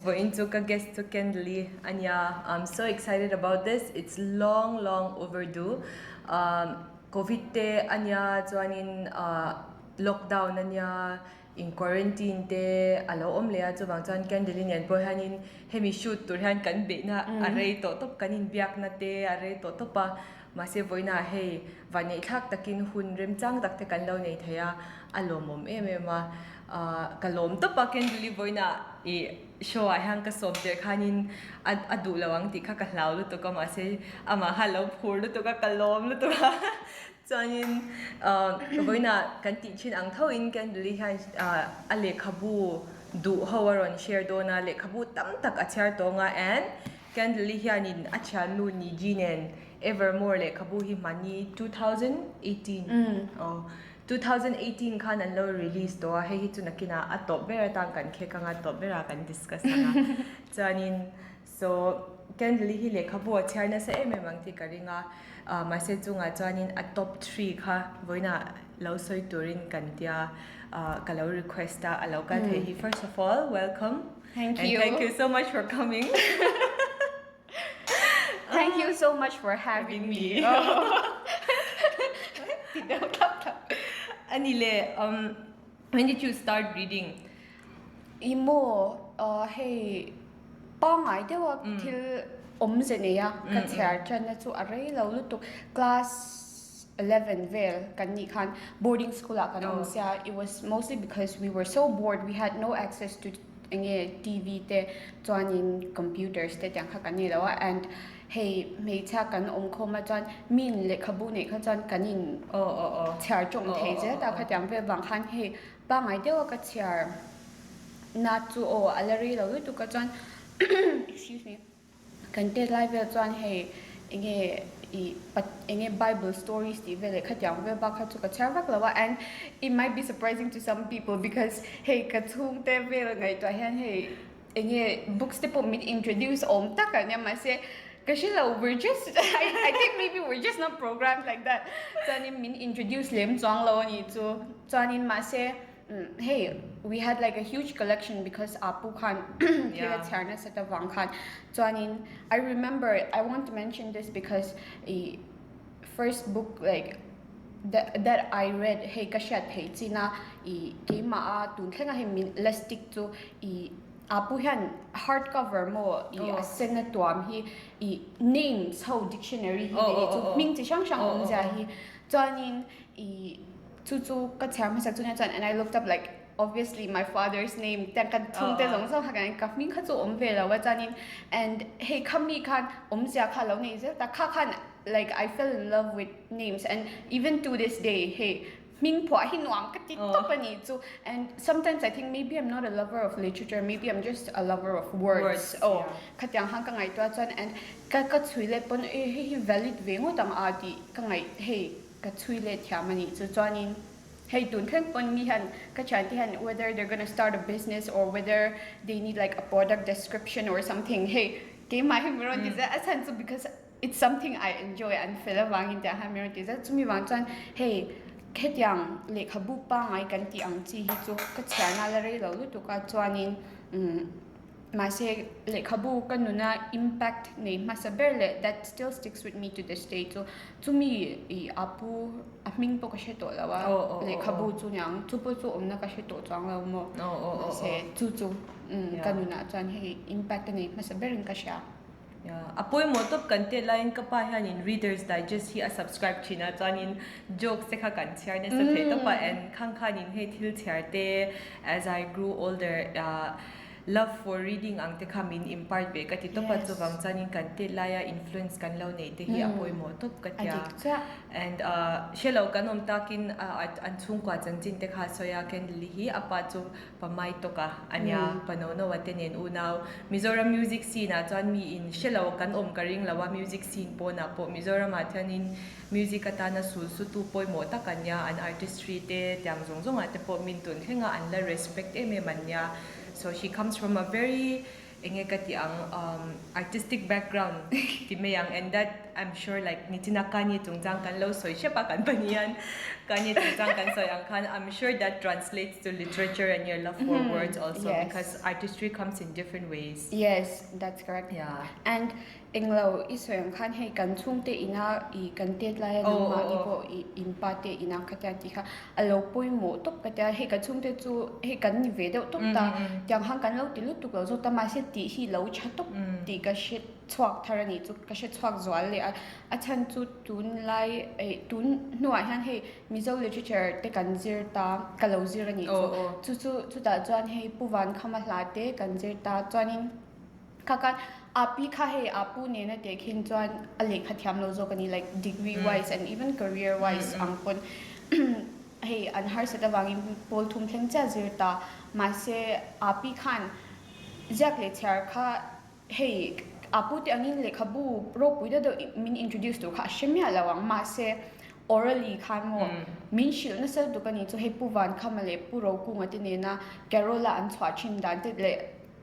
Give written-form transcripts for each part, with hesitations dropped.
We're into ka guest to Kendley. Anya, I'm so excited about this. It's long overdue. COVID te anya chuanin lockdown anya in quarantine te alo omlea chu bang chuan Kendley nian po hanin hemi shoot tur han kan be na array to top kanin biak na te array to topa mase voina hey vani thak takin hun rem chang tak te kan lo nei thaya alomom ma kalom to pa Kendley voina show ai hang ka som te khanin adu lawang ti kha ka hlau lu to ka ma se ama halo phur lu to ka kalom lu to chuanin voina kan ti chin ang tho in Kendley han ale khabu du hawaron share dona le khabu tam tak achar to nga and Kendley hianin achar nu ni jinen evermore le khabu hi mani 2018 2018 khan an lo release to hei hi chu nakina atop bera tang kan khe kanga top bera kan discuss na chanin so Kendley hi le khabu achar na se em mang ti karinga mase chunga chanin a top 3 kha voina lo soi turin kan tia kalo request a alo ka the hi first of all welcome Thank and you. thank you so much for coming. Thank you so much for having me. Anile, when did you start reading? Imo, hey, pangai dewa til omzeneya kather chana chu array lo lutuk class 11 vel kanni khan boarding school kan omsia. It was mostly because we were so bored. We had no access to TV te chuanin computers te tyang kha kani lawa and hey me cha kan khoma chuan min le khabu ne kha chuan kanin chhar chong thei je ta kha tyang ve wang khan hey pangai dewa ka chhar na chu alari lo tu ka chuan excuse me kan te live chuan hey Bible stories ti vele kha tyang ve ba kha chu ka chhar vak lawa and it might be surprising to some people because hey ka chung te vele ngai to han hey books te po mit introduce ta ka nya ma se Kashila, we're just I think maybe we're just not programmed like that. Chuanin min introduce lem chuang lo ni chu chuanin ma se hey, we had like a huge collection because Apu Khan Kila Charna Sata Wang Khan. Chuanin I remember I want to mention this because a first book like that I read hey kashat hey china kema a tun thlenga he min elastic chu Apu han hardcover mo senatuam hi names how dictionary hi chu ming chi shang shang om ja hi chuanin chu ka chhar ma sak chu chuan and I looked up like obviously my father's name tan kan thung te zong so hakan ka ming kha chu om ve la wa chanin and hey khamni khan om sia kha lo nei je ta kha khan like I fell in love with names and even to this day hey Ming po hi nuam ka ti topani chu and sometimes I think maybe I'm not a lover of literature maybe I'm just a lover of words khatyang hang ka ngai to chuan and ka chuile pon he valid vengo tang ati ka ngai hey ka chuile thiamani chu chuanin hey tun khan pon mi han ka chanti han whether they're going to start a business or whether they need like a product description or something hey ke mai miron is a sense because it's something I enjoy and feel wangin ta ha miron is that chumi wang chuan hey khetyang le khabu pa ngai kan ti ang chi hi chu ka chana la re lo lu tu ka chuanin ma se le khabu kanuna impact nei ma saberle that still sticks with me to this day so to me apu aming po ka she to lawa le khabu chu nyang chu po chu omna ka she to chang lo mo se chu kanuna chan he impact nei ma saberin ka sha apoy mo top kante line ka pa han in Reader's Digest hi a subscribe china chanin jokes se kha kan share ne sa the to pa and khang khan in he thil chhar te as I grew older love for reading ang te khamin impart be ka ti to pa chu wang chanin kante laya influence kan lo nei te hi apoy mo top ka tia and shelo kanom takin an chung kwa changjin te kha soya Kendley hi apa chu pamai to ka anya panono watenen unaw Mizoram music scene a chan mi in shelo kan karing lawa music scene po na po Mizoram athanin music atana sul su tu poi mo ta kanya an artistry te tyang zong ate po min tun khenga an la respect manya so she comes from a very enge kati ang artistic background ti mayang, and that I'm sure like ni tina Kanye tungtang kan lo soy siya pa kan panian Kanye tungtang kan soy ang kan, I'm sure that translates to literature and your love for words also, yes. because artistry comes in different ways. Yes, that's correct. Yeah. And englo isoyang khan hei kan chungte ina I kan tet lai Oh, ma oh, ipo in pate ina khatya ti kha alo poi mo top katya hei ka chungte chu hei kan ni ve de top ta tyang hang kan lo ti lu tuk lo zo ta ma se ti hi lo cha top ti ka shet chwak tharani chu ka shet chwak zwal le a chan chu tun lai tun nuwa han hei mizo literature te kan zir ta ka lo zir ani chu ta chuan hei puwan khama hla te kan zir ta chuanin kakan api kha he apu ne na te khin chuan a lekha thiam lo zo kani like degree wise and even career wise angpon hey an har seta wangin pol thum thleng cha zirta ma se api khan exactly char kha hey apu te angin lekha bu pro puida do min introduce to kha shemya lawang ma se orally khan mo min shil na sel du kani chu he puwan khamale puro ku ngati ne na carola an chwa chin dan te le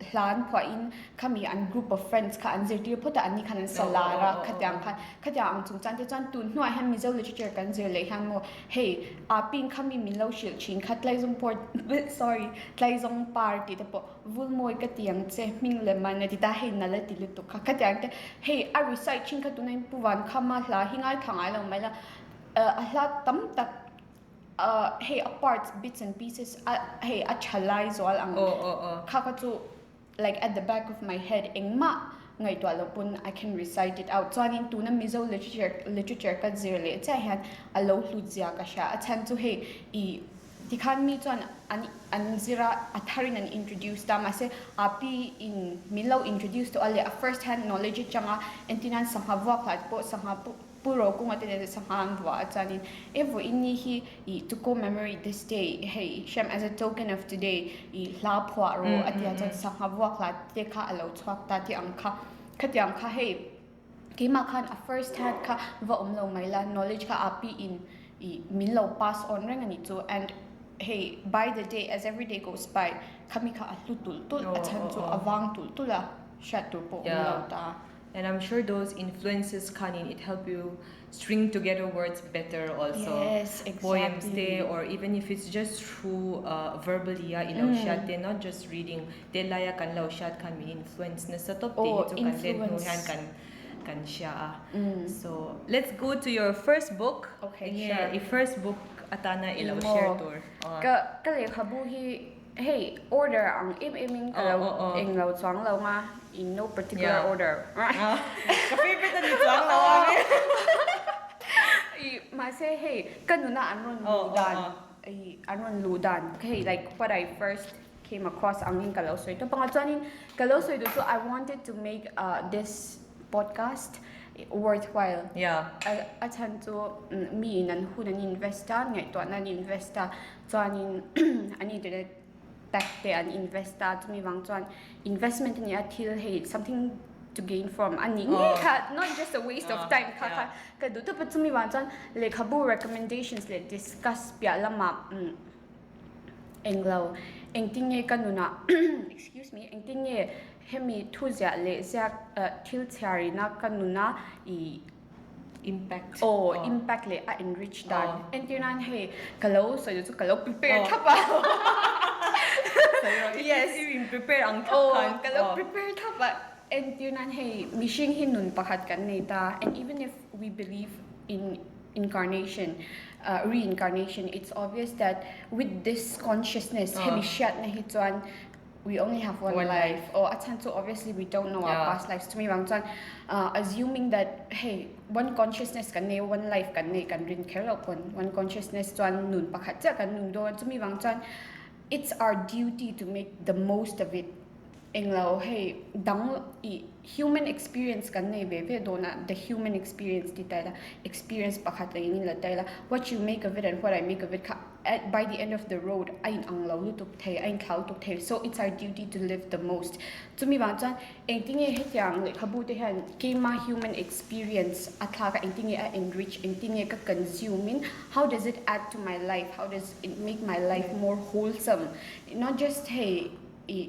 hlan phwa in khami an group of friends kha an zirtir phota ani khan an salara khatyang ang chung chan te chan tun hnuai han mizo literature kan zir le han mo hey aping khami min lo shil chin khat lai zong port sorry tlai zong party te po vul moi ka tiang che ming le man ti ta he na la ti lu tu khatyang te hey a recite chin kha tunain puwan khama hla hingai thangai lo mai la a hla tam tak hey parts bits and pieces hey a chalai zol ang kha chu like at the back of my head engma ngai to alopun I can recite it out chuanin tuna mizo literature ka zirle cha han alo hluzia ka sha achan chu he I tikhan mi chuan an zira atharin an introduce ta ma se api in milo introduce to ale a first hand knowledge changa entinan sanghawa khat po sangha puro kung atin sa hangwa chanin evo inni hi I to commemorate this day hey shem as a token of today I hla phwa ro atia chan sanghawa khat te kha alo chwak ta ti angkha khatyang kha hey kima khan a first hand kha va omlo maila knowledge kha api in I minlo pass on reng ani chu and hey by the day as every day goes by khami kha ahlutul tul achan chu awang tul tula shatu po omlo ta. And I'm sure those influences Kanye, it help you string together words better also. Yes, exactly. Poems they, or even if it's just through verbally ilaw siya, they're not just reading. They laya kan law siya kan may influence na sa top Oh, kan influence. kan siya. So let's go to your first book. Okay, and sure. The first book atana ilaw share tour. Ka lekha bu hi hey order ang iming kalaw englaw chuang law nga in no particular order. Ka-favorite na ni chuang law Ma say hey kanuna anron ludan anron ludan hey like what I first came across angin kalaw soy to pangatsanin kalaw soy so I wanted to make this podcast worthwhile. Yeah. Achan to mi nan hunan investor ngai to nan investor chuanin ani de back te an investor to mi wang chuan investment ni athil hey something to gain from ani not just a waste of time ka du to pa chumi wang chuan lekhabu recommendations le discuss pya lama englo engtinge kanuna excuse me engtinge hemi thuzia le zia thil chari na kanuna I impact. Impact le a enrich dan entinan hey kalo so you kalo prepare thapa Yes, you prepare ang thapkan. Kalo prepare thapa entinan hey mishing hinun pakhat kan neta and even if we believe in incarnation reincarnation it's obvious that with this consciousness hemi shat na hi chuan we only have one life. So obviously we don't know our past lives. To me, assuming that hey, one consciousness kan ne, one life kan ne kan rin care upon one consciousness chuan nun pakhat cha kan nun do. To me, it's our duty to make the most of it. Englaw hey, dang human experience kan ne be do na the human experience di tayo experience pakhat lang nila tayo what you make of it and what I make of it by the end of the road ay ang law lutuk tayo ay khau tuk tayo so it's our duty to live the most to me bang chan engting e hetyang le khabuti han kema human experience atha ka engting e enrich engting e ka consuming how does it add to my life how does it make my life more wholesome not just hey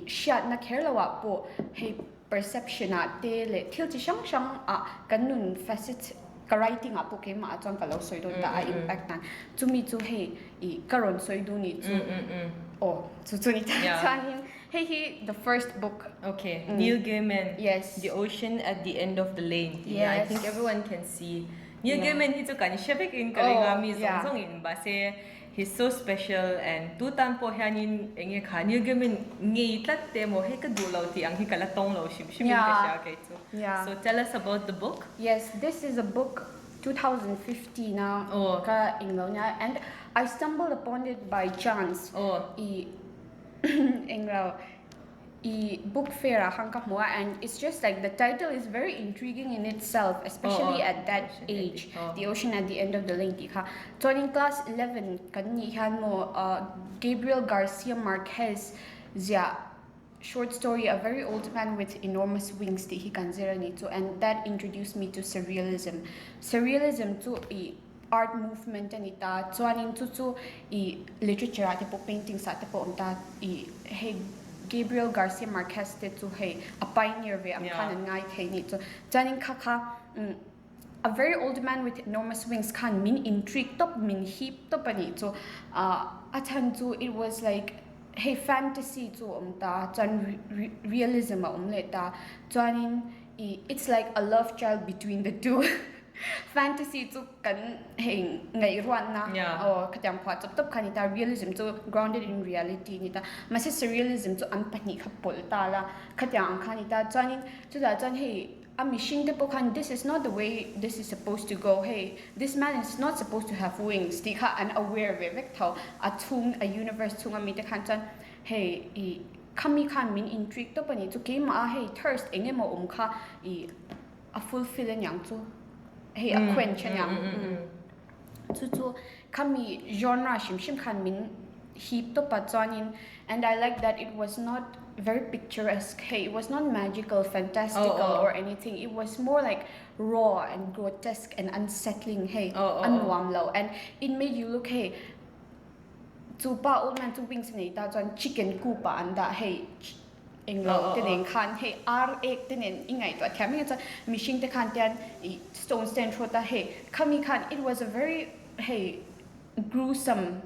shot na kherlawa po hey perception a te le thil chi shang shang a kanun facet ka writing a po ke ma chang ka lo soi do ta impact nan chumi chu hey karon soi do ni chu chu ni ta hey the first book Okay, Neil Gaiman. Yes. The Ocean at the End of the Lane. Yes. I think everyone can see. Neil Gaiman hi chu kan shebek in kalingami song in ba se he's so special and tu tan po hianin enge kha Neil Gaiman nge tlat te mo he ka du lo ti ang hi kala tong lo shim shim ka sha kai chu. So tell us about the book. Yes, this is a book 2015 now ka inglo and I stumbled upon it by chance. Inglo book fair and it's just like the title is very intriguing in itself, especially at that age. The Ocean at the End of the Lane. So in class 11 Gabriel Garcia Marquez short story, A Very Old Man with Enormous Wings he considered it, and that introduced me to surrealism to art movement and ita chuanin chu literature ate po painting sa ate po unta hey Gabriel Garcia Marquez te chu hey a pioneer ve ang kanan ngai thei ni chu chuanin kha A Very Old Man with Enormous Wings kan min intrigue top min heap top ani chu athan chu it was like hey fantasy chu umta chan realism le ta chuanin it's like a love child between the two fantasy chu kan heng ngai ruan na khatyam phwa chop top khanita realism chu grounded in reality ni ta mase surrealism chu an pani khapol ta la khatyang khanita chanin chu da chan hey a machine de pokhan this is not the way this is supposed to go. Hey, this man is not supposed to have wings. Tika unaware ve vek thau a chung a universe chung a mi te khan chan hey kami khan min intrigue to pani chu ke ma hey thirst enge mo kha a fulfill yang chu hey a quench yang chu kami genre shim khan min heap to pa chanin and I like that it was not very picturesque. Hey, it was not magical, fantastical or anything. It was more like raw and grotesque and unsettling. Hey, unwarm low, and it made you look. Hey, to pa old man to wings ni ta chuan chicken kupa anda. Hey, englo tenen khan. Hey, egg tenen ingai to kami chuan machine te khan tian stone stand chota. Hey, kami khan. It was a very gruesome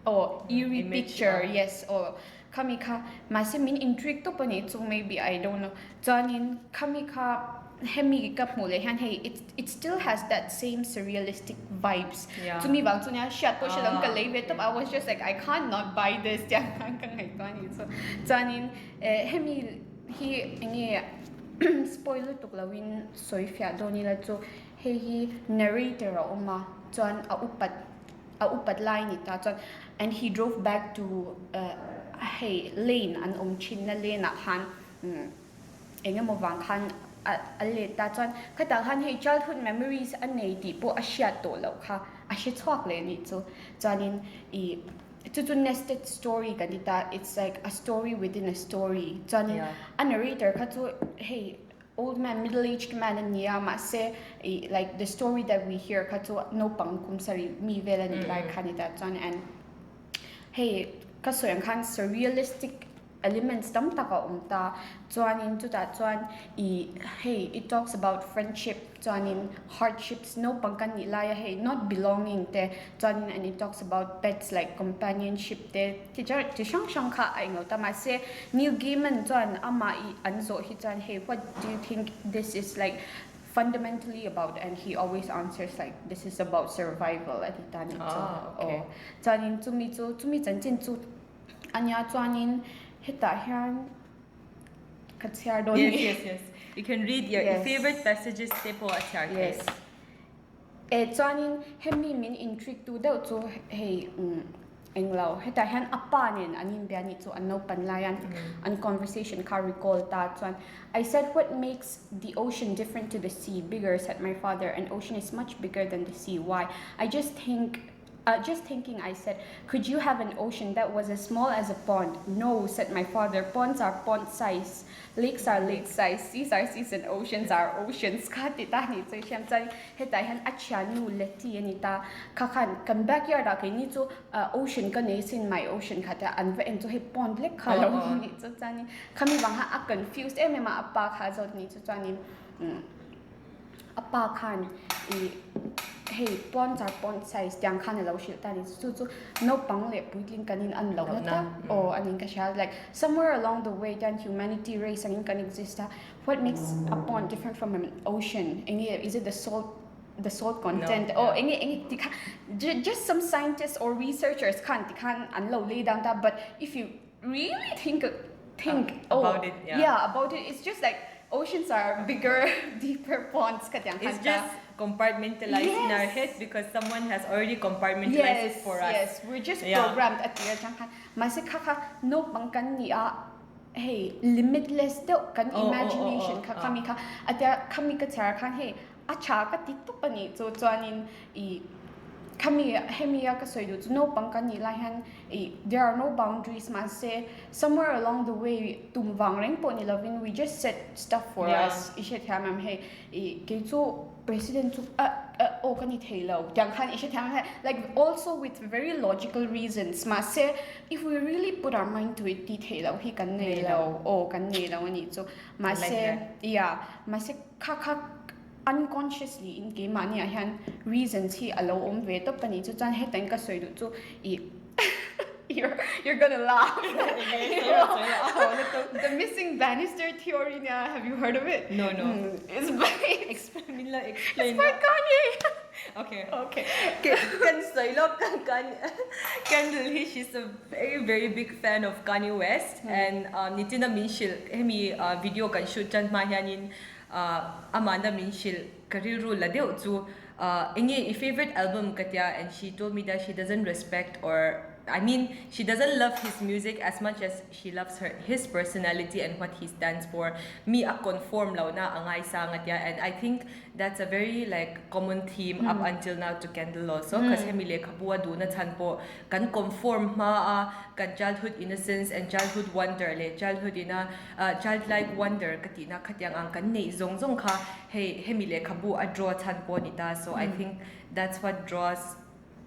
or eerie picture. Yes, or. Kami ka mase min intrigue to pani so maybe I don't know chanin kami ka hemi ka mule han hey it still has that same surrealistic vibes to me bang chunya shot po silang ka leave it up I was just like I can't not buy this jang kan ngai tani so chanin hemi hi nge spoiler to lawin soifya donila cho hey hi narrator oma chan a upat line ita chan and he drove back to hey lane an chin na lane khan enge mo wang khan a le ta chan khata khan hey childhood memories an nei ti po a shia to lo kha a she chwak le ni chu chanin to nested story kanita it's like a story within a story chanin a narrator kha chu hey old man middle-aged man and niyama say like the story that we hear kha chu no pangkum sari mi vela ni like khanita chan and hey kasoyang khan surrealistic elements tam taka umta chuanin chu ta chuan hey it talks about friendship chuanin hardships no pangkan ni laya hey not belonging te chuanin and it talks about pets like companionship te ti shang kha ai ngo ta ma se Neil Gaiman chuan ama anzo hi chuan hey what do you think this is like fundamentally about and he always answers like this is about survival at the time chanin chumi chanchin chu anya chuanin heta hian khatsiar don yes you can read your favorite passages te po achar chuanin hemi min intrigue tu deuh chu hey englo heta hian apanin anin biani chu anno panlayan an conversation ka recall ta chuan I said what makes the ocean different to the sea bigger said my father an ocean is much bigger than the sea why I just think just thinking, I said, could you have an ocean that was as small as a pond? No, said my father. Ponds are pond size. Lakes are lake size. Seas are seas and oceans are oceans. Katita ni so siam chan heta han achanu leti anita kakan kan backyard a ni to ocean kan in my ocean kata an ve en to he pond lek khalo ni so chani kami wang ha confused ma apa kha zot ni so chani apa khan hey ponds are pond size tiang khan lo shil ta ni chu no pang le puitling kanin an lo na o anin ka sha like somewhere along the way then humanity race anin kan exist what makes a pond different from an ocean is it the salt content or just some scientists or researchers can an lo lay down that but if you really think about it about it it's just like oceans are bigger deeper ponds it's just compartmentalized in our head because someone has already compartmentalized it for us. Yes, we're just programmed at the time. Masik kaka no pangkan ni hey limitless do kan imagination ka kami ka at kami ka tsara kan hey acha ka titu pani so chuanin kami hemiya ka soidu no pangkan ni lahan there are no boundaries man say somewhere along the way tum wangreng po ni loving we just set stuff for us ishet hamam hey ke chu president o kani thelo yang khan ishet hamam like also with very logical reasons ma say if we really put our mind to it detail he kan nelo o kan nelo ni so ma say ma say kha unconsciously in game mani ahan reasons he allow ve to pani chu chan he tan ka soidu chu you're gonna laugh. The missing banister theory have you heard of it? No. It's by explain it's by Kanye. Okay. Kendall, she's a very, very big fan of Kanye West and nitina minshil hemi video kan shoot chan mahyanin Amanda Minshil kariru ladeo to inge favorite album katya and she told me that she doesn't respect or I mean she doesn't love his music as much as she loves his personality and what he stands for. Me a conform law na angay sangat ya and I think that's a very like common theme up until now to Kendall also because hemile kabua do na chan po kan conform kan childhood innocence and childhood wonder le childhood ina childlike wonder katina katyang ang kan nei zong ka hey hemile kabu a draw chan po nita so I think that's what draws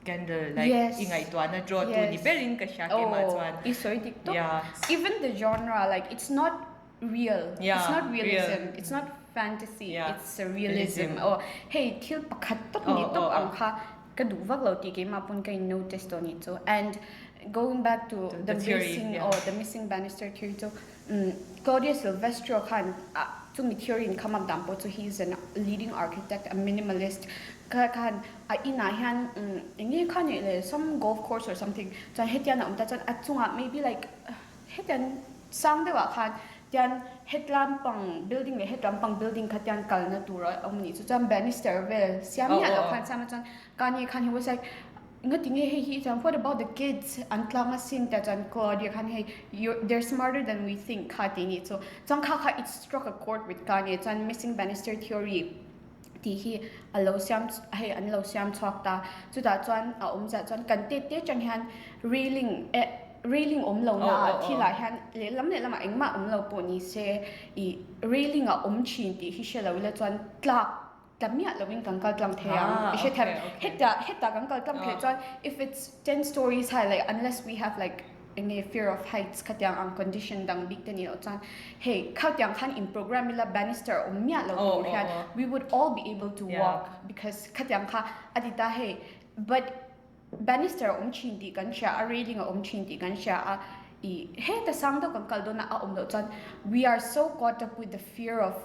Kendall like ingay to na draw to ni berin ka siya kay matwan isoy TikTok even the genre like it's not real it's not realism it's not fantasy it's a realism hey til pakhatok nito ang ka kaduvak law ti kay mapun kay notice to nito and going back to the missing banister theory to Claudia Silvestro kan to me theory in come up dampo so he's a leading architect a minimalist kan inahan ingi Kanye le some golf course or something chan hetian ta chan achunga maybe like hetian sang dewa khan tian hetlam pang building le hetlam pang building khatian kalna tura amni chu chan banister well siam ya lo khan sama chan Kanye he was like ngatinge he what about the kids and klanga sin that and Claudia kan hey they're smarter than we think khatini so chang kha it struck a chord with Kanye chan missing banister theory he allow siam hey anlo siam talk ta chu da chuan za chuan kan te chang han railing lo na thi la han le lam engma lo po ni se I railing chin ti hi shelo le chuan tlak tamia loving kankal tlam thea I should have hit the kankal tlam the chuan if it's 10 stories high like unless we have like in a fear of heights katyang ang condition dang big tani lo chan hey katyang khan in program la banister mya lo we would all be able to walk because katyang kha adita hey but banister chinti kan sha a railing chinti kan sha hey ta sang do kan kaldo na lo chan we are so caught up with the fear of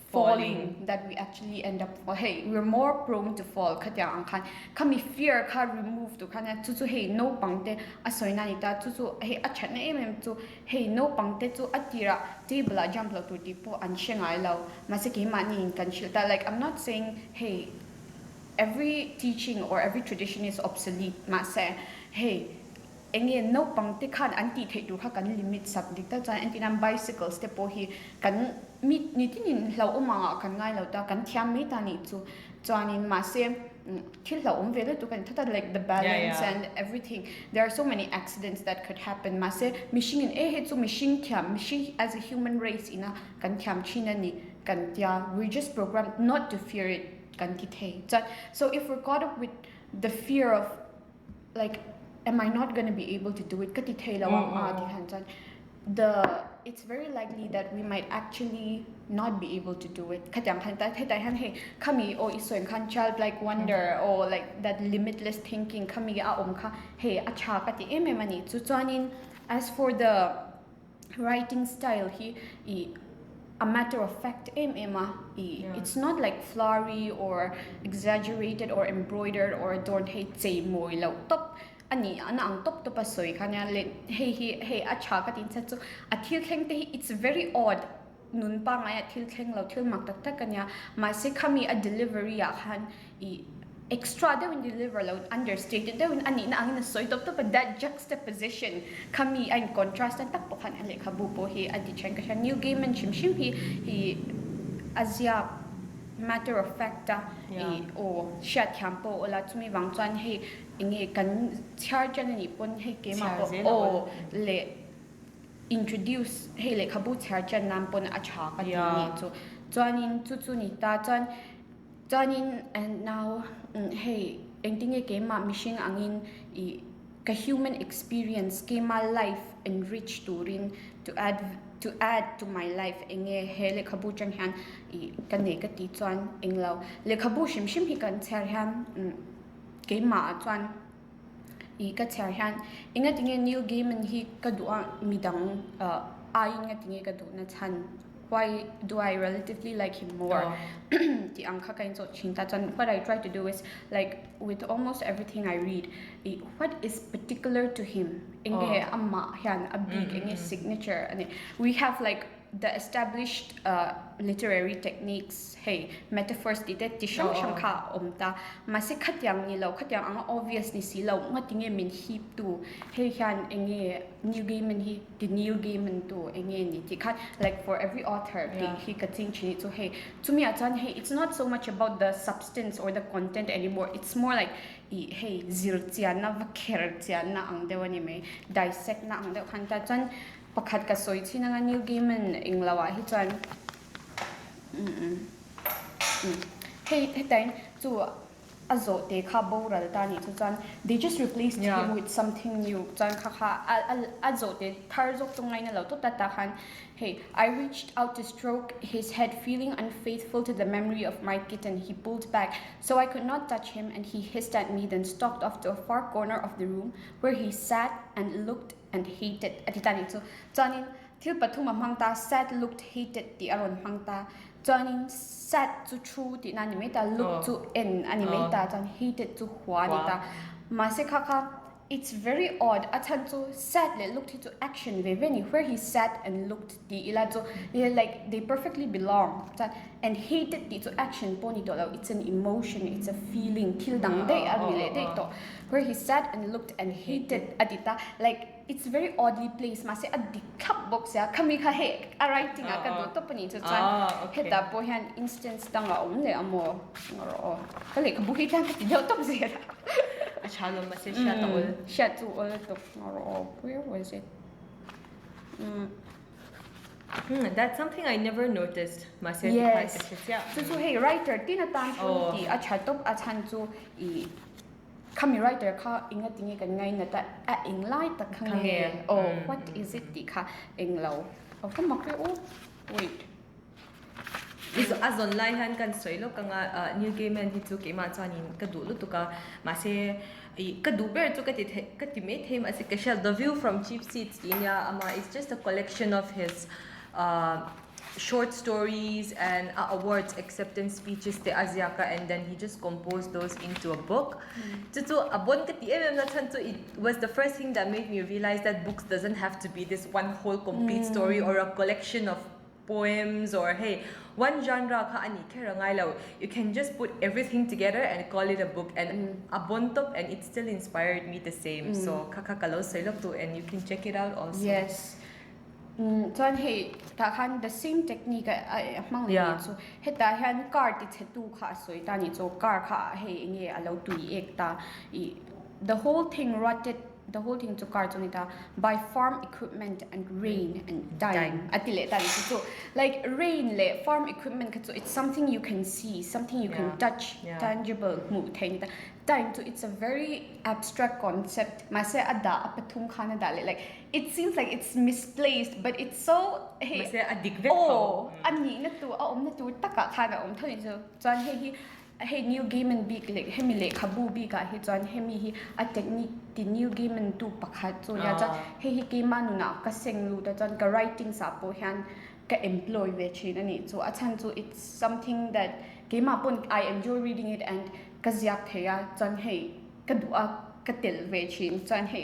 falling that we actually end up hey we're more prone to fall khatyang ang khan kami fear kha remove to khana chu hey no pangte asoina ni ta chu hey achana chu hey no pangte chu atira table jump lo to tipo an shengai lo masaki mani in kan shilta like I'm not saying hey every teaching or every tradition is obsolete ma say hey enge no pang te khan anti thei du kha kan limit sak dik ta chan anti nam bicycles te po hi kan mit ni tin hlau oma kan ngai lo ta kan thiam mi ta ni chu chuanin ma se thil hlau om vele tu kan thata like the balance and everything there are so many accidents that could happen ma se machine in he chu machine thiam machine as a human race ina kan thiam china ni kan tia we just programmed not to fear it kan ti thei so if we're caught up with the fear of like am I not going to be able to do it kati thei lawang di han chan it's very likely that we might actually not be able to do it khatyang khan ta thai han he khami o isoin khan childlike wonder or like that limitless thinking khami a om kha he acha kati emani chu chuanin as for the writing style he a matter of fact it's not like flowery or exaggerated or embroidered or adorned hey chei moi lo top ani ana ang top to pasoi khanya le hey acha ka tin chu athil thleng te it's very odd nun pa ngai athil thleng lo thil mak tak tak kanya ma se khami a delivery ya khan extra they will deliver lo understated they will ani na ang na soi top but that juxtaposition khami in contrast tak po khan ale khabu po hi adi chen ka new game and shim hi Asia matter of fact o shat campo ola chumi wang chuan he inge kan char chan ni pon he ke ma o le introduce he le khabu char chan nam pon a cha ka ni chu chuanin chu ni ta chuanin and now hey ending ke ma machine angin ka human experience ke ma life enriched turin to add to my life enge he le khabu chang han kan ne ka ti chuan englo le khabu shim hi kan chher han ke ma chuan ka chher han inga tinge new game and hi ka du'a midang ai inga tinge ka du na chan why do I relatively like him more the angkha kain so chinta chan what I try to do is like with almost everything I read what is particular to him inge amma hian a big inge signature and we have like the established literary techniques hey metaphors di te ti shang kha omta ma se khatyang ni lo khatyang ang obvious ni si lo ngatinge min hip tu hey hian enge new game and he the new game and to enge ni ti khat like for every author he kating chini so hey to me achan hey it's not so much about the substance or the content anymore it's more like hey zir chian na vakher chian na ang dewani me dissect na ang de khan ta chan pakhat ka soi china nga new game and inglawa hi chan hey tain chu azo te kha boral ta ni chu chan they just replaced him with something new chan kha azo te thar jok tungai na lo to ta khan hey I reached out to stroke his head feeling unfaithful to the memory of my kitten he pulled back so I could not touch him and he hissed at me then stalked off to a far corner of the room where he sat and looked and hated atitani so chanin thil pathuma mangta sat looked hated ti aron mangta chanin sat to true ti nani meta look to en animeta chan hated to hwani ta ma se kha it's very odd athan to sat le looked to action veni where he sat and looked the ila so like they perfectly belong and hated the to action poni to it's an emotion it's a feeling thil dang dei armile dei to where he sat and looked and hated adita like it's very oddly placed ma se adi cup box ya kami kha he a writing ka do to pani chu chan heta po han instance tanga le amo ngoro kale ka buhi tan ti do top zera achalo mase shat to all to ngoro where was it that's something I never noticed mase yes so hey writer tinatan ti acha top achan chu kami writer kha inga tingi kan ngai na ta a inglai ta khang what is it ti kha englo ka makre wait is azon lai han kan soilo kanga new game and hi chu ke ma chanin ka du lu tu ka ma se ka du ber chu ka ti me them as ka shall the view from cheap seats inya ama is just a collection of his short stories and awards acceptance speeches te Aziaka and then he just composed those into a book. So abon ka ti na chan so it was the first thing that made me realize that books doesn't have to be this one whole complete story or a collection of poems or hey one genre ka ani kera ngai lo you can just put everything together and call it a book and a bontop and it still inspired me the same so kaka kalo soilok tu and you can check it out also yes จนเฮตาคัน the same technique มั่งเลยจูเฮตาฮันการ์ติดเฮตูค่ะสวยตานี่จูการ์ค่ะเฮเงี้ยเราตุยเอกตา the whole thing rotted the whole thing to car to nita by farm equipment and rain and time atile tani so like rain le farm equipment so it's something you can see something you can touch tangible mu thainita time to it's a very abstract concept ma se ada apathum khana dale like it seems like it's misplaced but it's so hey ma se adik vet oh ani na tu om na tu taka khana om thani so chan hey new game and big like hemi le khabu bi ka he chan hemi hi a technique the new game and tu pakhat so ya cha he game manu na ka senglu ta chan ka writing sa po han ka employ ve chin ani so achan so it's something that game apon I enjoy reading it and ka zyak theya chan hey ka du'a ka tel ve chin chan hey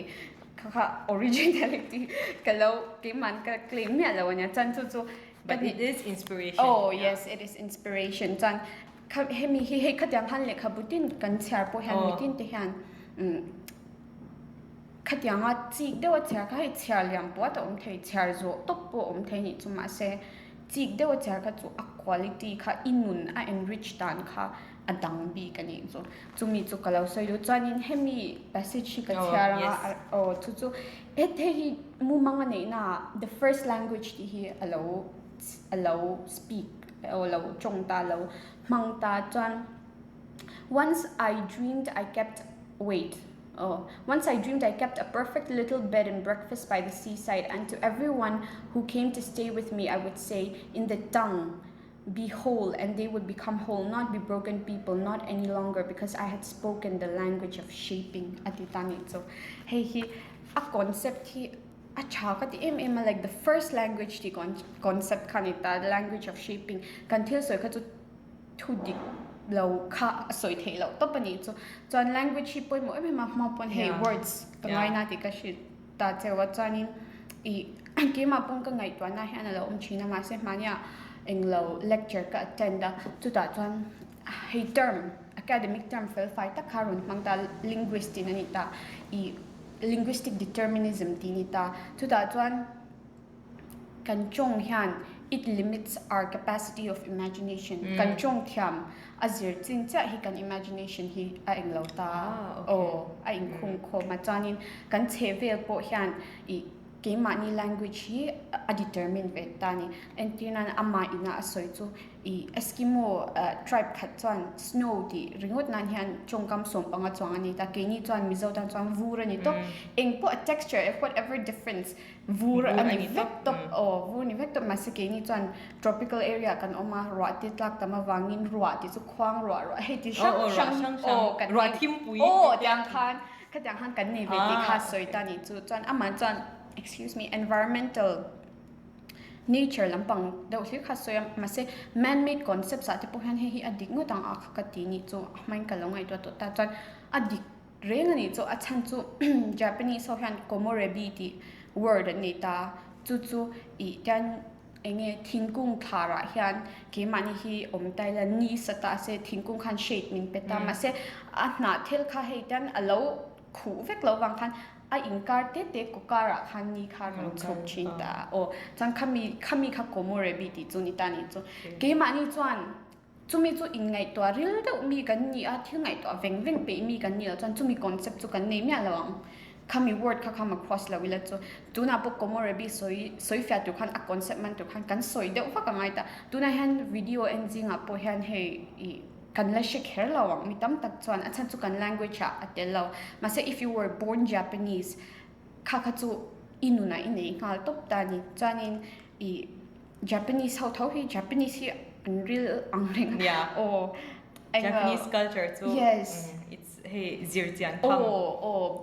kha originality kalau game man ka claim me alawanya chan so but it is inspiration oh yes it is inspiration chanเฮมีเฮขัดยังหันเลยค่ะบุตินกันเชียร์พอหันบุตินแต่หันขัดยังว่าจีกเดียวเชียร์ก็ให้เชียร์เลี้ยงปัวแต่เทเชียร์โจตบปัวเทนี่จุมาเสจีกเดียวเชียร์ก็จุคุณภาพค่ะอินุนenrich ตันค่ะดังบีกันนี่จุมีจุกเราใส่ดูจานินเฮมี passage กันเชียร์ละจุเฮมูมังอันนี้นะ the first language ที่เฮallow speakเราจงตาเรามังตาจน once I dreamed I kept a perfect little bed and breakfast by the seaside and to everyone who came to stay with me I would say in the tongue be whole and they would become whole not be broken people not any longer because I had spoken the language of shaping atitani so hey a conceptที่acha ka ti like the first language ti concept kanita the language of shaping kan thil soi ka chu thu dik lo kha soi the lo to pani chu chon language hi poi mo ma pon hey words ka ngai na ti ka shi ta chewa chanin I ke ma pon ka ngai to na han lo china ma se mania eng lo lecture ka attend tu ta chon hey term academic term fel fai ta karun mangta linguist ni ta linguistic determinism tinita to that one kan chong hian it limits our capacity of imagination kan chong thiam azir chin cha hi kan imagination hi a englo ta a in khung kho ma chanin kan chevel po hian I ke mani language hi a determine ve tani entinan ama ina asoi chu I eskimo tribe khat chuan snow ti ringot nan hian chongkam som panga chong ani ta ke ni chuan mizo tan chuan vur ani to eng po a texture whatever difference vur ani vector vur ni vector ma se ke ni chuan tropical area kan oma ro ti tlak tama wangin ro ti chu khwang ro he ti shang kan ro thim pui tiang khan ka tiang han kan nei ve ti kha soi ta ni chu chuan ama chuan excuse me environmental nature lampang deu hi kha soya ma se man made concepts ati po han hi adik ngotang a ka ti ni chu main ka longai to ta chan adik reng ani chu a chan chu Japanese so han komorebi ti word ani ta chu I tan enge thingkung thara hian ke mani hi omtai la ni sata se thingkung khan shape min peta ma se a na thel kha he tan alo khu vek lo wang khan a inkar te kokara khan ni kha ran chok chin ta o chan khami kha komore bi ti chu ni ta ni chu ke mani chuan chumi chu in ngai to ril da mi kan ni a thil ngai to veng pe mi kan ni la chuan chumi concept chu kan nei mya lawang khami word kha khama cross la wila chu tuna po komore bi soi fya tu khan a concept man tu khan kan soi de fa ka ngai ta tuna han video engine a po han he kan la shik her lawang mi tam tak chuan a chan chu kan language a atel law ma se if you were born Japanese kha chu inuna inei ngal top ta ni chanin I Japanese how hi Japanese hi unreal angreng Japanese culture too yes it's hey zirtian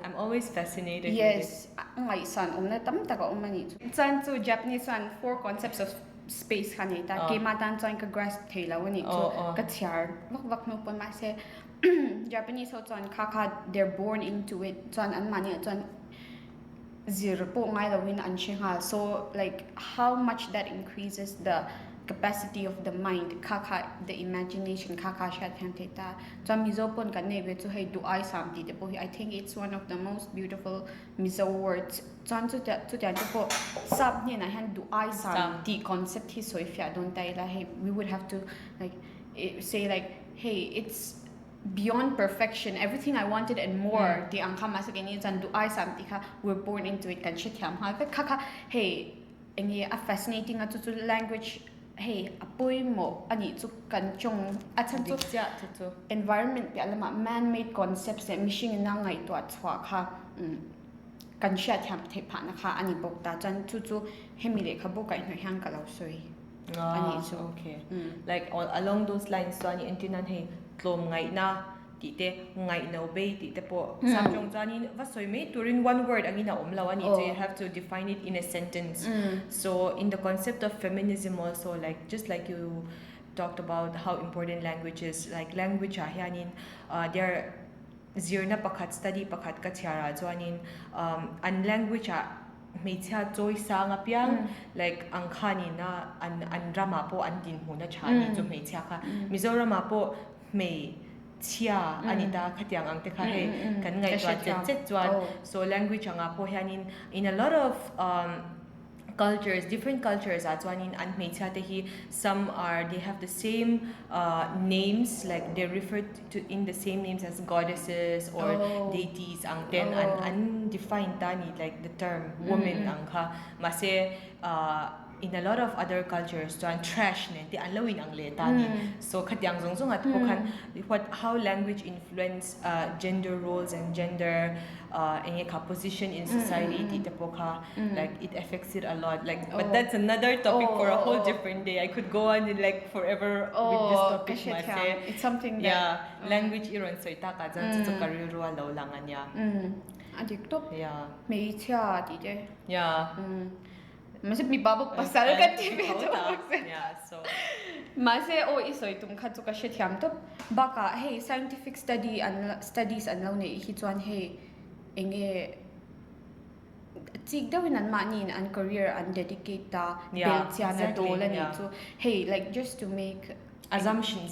I'm always fascinated yes with it ngai san omna tam taka omani chan chu Japanese one 4 concepts of space khani ta ke ma tan chain ka grasp thela wani chu ka chiar wak no pon ma se Japanese ho chan kha they're born into it chan an mani chan zero po ngai lawin an chinga. So like how much that increases the capacity of the mind, the imagination, shat han theta. So mizo pon kan ne to hey do I samti de po. I think it's one of the most beautiful mizo words. Chan to po sab ni na han do I samti concept hi so if ya don't die la hey we would have to like say like hey it's beyond perfection, everything I wanted and more. The angka masagani chan do I samti ka we're born into it kan shithyam ha kaka hey engi a fascinating to language. Hey, apoy mo ani chu kan chong achan chu environment pe alama man-made concepts ne mishing na ngai to achwa kha kan sha tham the pha na kha ani bok ta chan chu hemile kha bo kai no hang kalau soi ani chu okay like along those lines so ani intinan hey tlom ngai na ti te ngai no be ti te po sam jong chani va soi me turin one word angina omlawa ni so you have to define it in a sentence. So in the concept of feminism also, like just like you talked about how important language is, like language hianin there zirna pakhat study pakhat ka chiara chuanin an language meithia choi sang apiang like ang khani na an rama po an din huna chani chu meithia kha Mizoram po me chia anita khatyang ang te kha he kan ngai twa chet chwa. So language anga po hianin in a lot of cultures, different cultures chuanin an meithia te hi some they have the same names, like they're referred to in the same names as goddesses or deities ang ten an undefined tani like the term woman ang kha mase in a lot of other cultures chuan trash ne ti anlawin ang le tani. So khatyang zongzong at pokhan how language influence gender roles and gender position in society ti te pokha like it affects it a lot, like but that's another topic for a whole different day. I could go on like forever with this topic mase. It's something that language iron soita ka jan chu career ro lo langan ya adik top me cha ti de masih mi babuk pasal pasal kan TV tu. So masih isoi tum khat chu ka shethiam to baka hey scientific studies an lo ne hi chuan hey enge chik dawin an manin an career an dedicate ta belchiana dola ni chu hey like just to make assumptions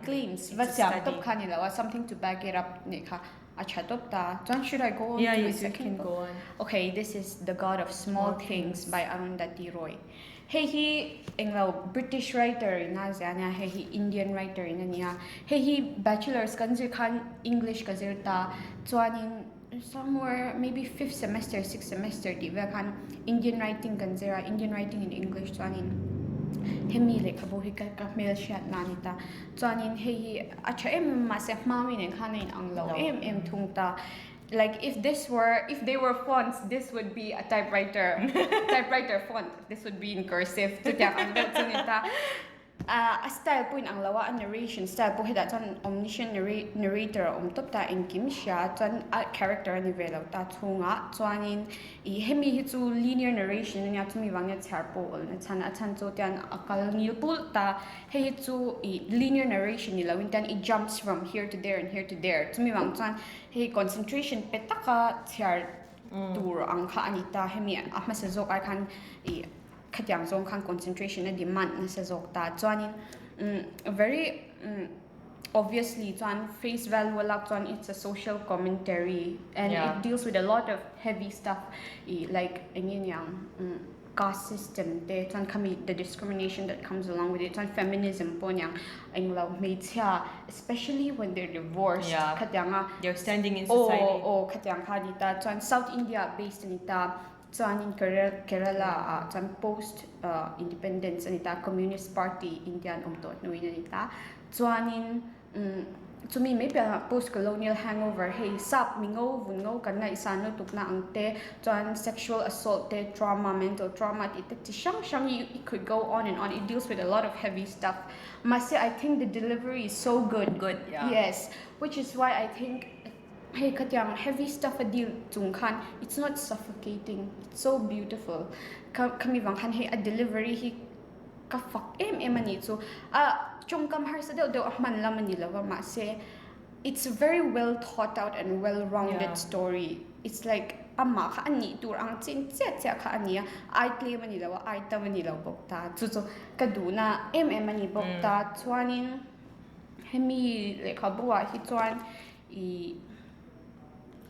claims vasyam top khanilawa something to back it up ne kha acha top ta should I go on to you can go on. Okay, this is The God of Small Things by Arundhati Roy. Hey he englo British writer na zana hey he Indian writer in ania hey he bachelor's kanjir khan English kazirta chuanin somewhere maybe 5th semester 6th semester di khan Indian writing in English chuanin hemi le khabo hi ka mail shat nanita chuanin hei acha ma se mami ne khanin anglo thungta. Like if they were fonts, this would be a typewriter font. This would be in cursive. A style po in ang lawa ang narration style po hida tan omniscient narrator top ta in kim siya tan a character ni velo ta thunga chuanin I hemi hi chu linear narration nya chumi wangya char po na chan cho tian akal nil pul ta hei chu linear narration ni lawin tan it jumps from here to there and here to there chumi wang chan hei concentration petaka char tur ang kha anita hemi ahma se zok ar khan khatyang zong khang concentration na demand na sa zok ta chuanin very obviously chuan face value lak chuan it's a social commentary and it deals with a lot of heavy stuff like engin yang caste system te chuan khami the discrimination that comes along with it chuan feminism po nyang englo meithia especially when they're divorced khatyanga they're standing in society khatyang khadita chuan South India based nita chuan in Kerala chuan post independence anita Communist Party Indian umtot nuin anita chuan in chumi me post colonial hangover hey sap mingo vungo kanna isano tukna angte chuan sexual assault te trauma mental trauma it shang it could go on and on. It deals with a lot of heavy stuff. Mase I think the delivery is so good yes, which is why I think hey katyang heavy stuff a deal khan it's not suffocating, it's so beautiful. Kami wang khan hey a delivery hi ka fuck ani so chongkam har sa do ahman laman nila wa ma se it's a very well thought out and well rounded story. It's like amma kha ani tur ang chin che kha ania ai claim ani lawa ai tamani law bok ta chu chu kaduna ani bok ta chuanin hemi le kha buwa hi chuan I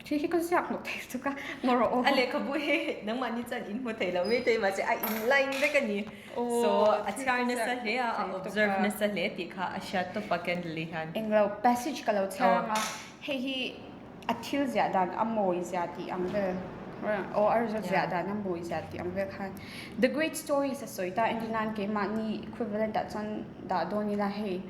khi có sạc một thầy chú cả ngồi rồi ale ka bu he nang mani chan in mo thei lo me te ma se a in line de ka ni so a char na sa le a observe na sa le ti kha a shat to paken li han englo passage ka lo changa hi athil zia dan amoi zia ti ang ve o arzo zia dan amoi zia ti ang ve khan the great stories a soita and nan ke ma ni equivalent da chan da do ni la he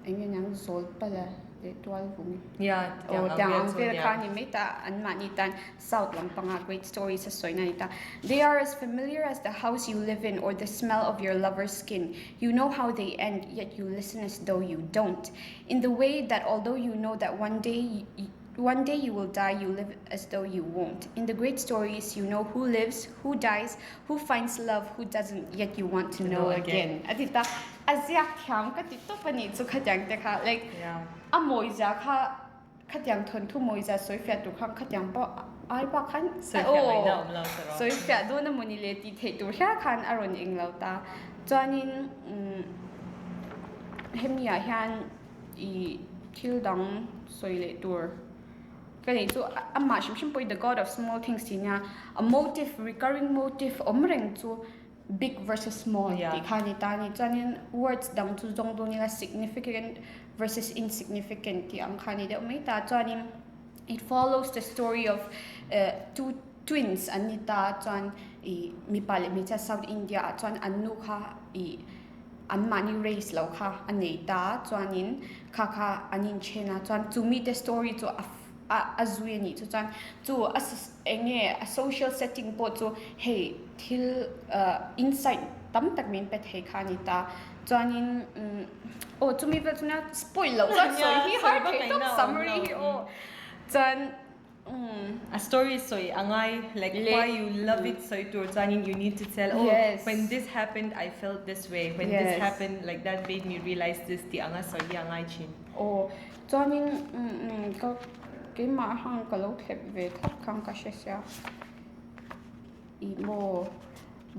engin yang zol pala de twal vumi yeah o down there khan ni meta an ma ni tan south lampanga great stories a soina ni ta they are as familiar as the house you live in or the smell of your lover's skin you know how they end yet you listen as though you don't in the way that although you know that one day you will die, you live as though you won't. In the great stories, you know who lives, who dies, who finds love, who doesn't, yet you want to know again. Atita, azyak kyam ka tito pani chu khatyang te kha like amoy ja kha khatyang thon thu moy ja soi fya tu kham khatyang pa ai pa khan soi fya do na moni le ti thei tu sha khan aron englo ta chuanin hemia hian I thil dang soi le tur Kani chu amma shim poi the god of small things tinya a motive recurring motive omreng chu big versus small ti khani tani chanin words dang chu jong do nila significant versus insignificant ti ang khani de mai ta chanin it follows the story of two twins anita chan mi pale mi cha South India chan anu kha an mani race lo kha anei ta chuanin kha anin chena chuan to meet the story to azui ni chu chan chu a social setting po chu hey thil insight tam tak min pet he khani ta chuanin to mi pe chuna spoil lo chan so hi hard top summary hi chan a story soy angai like why you love it so to chanin you need to tell when this happened I felt this way when this happened like that made me realize this ti anga soy angai chin chanin ka ke ma hang ka lo thep ve thap khang ka shesya mo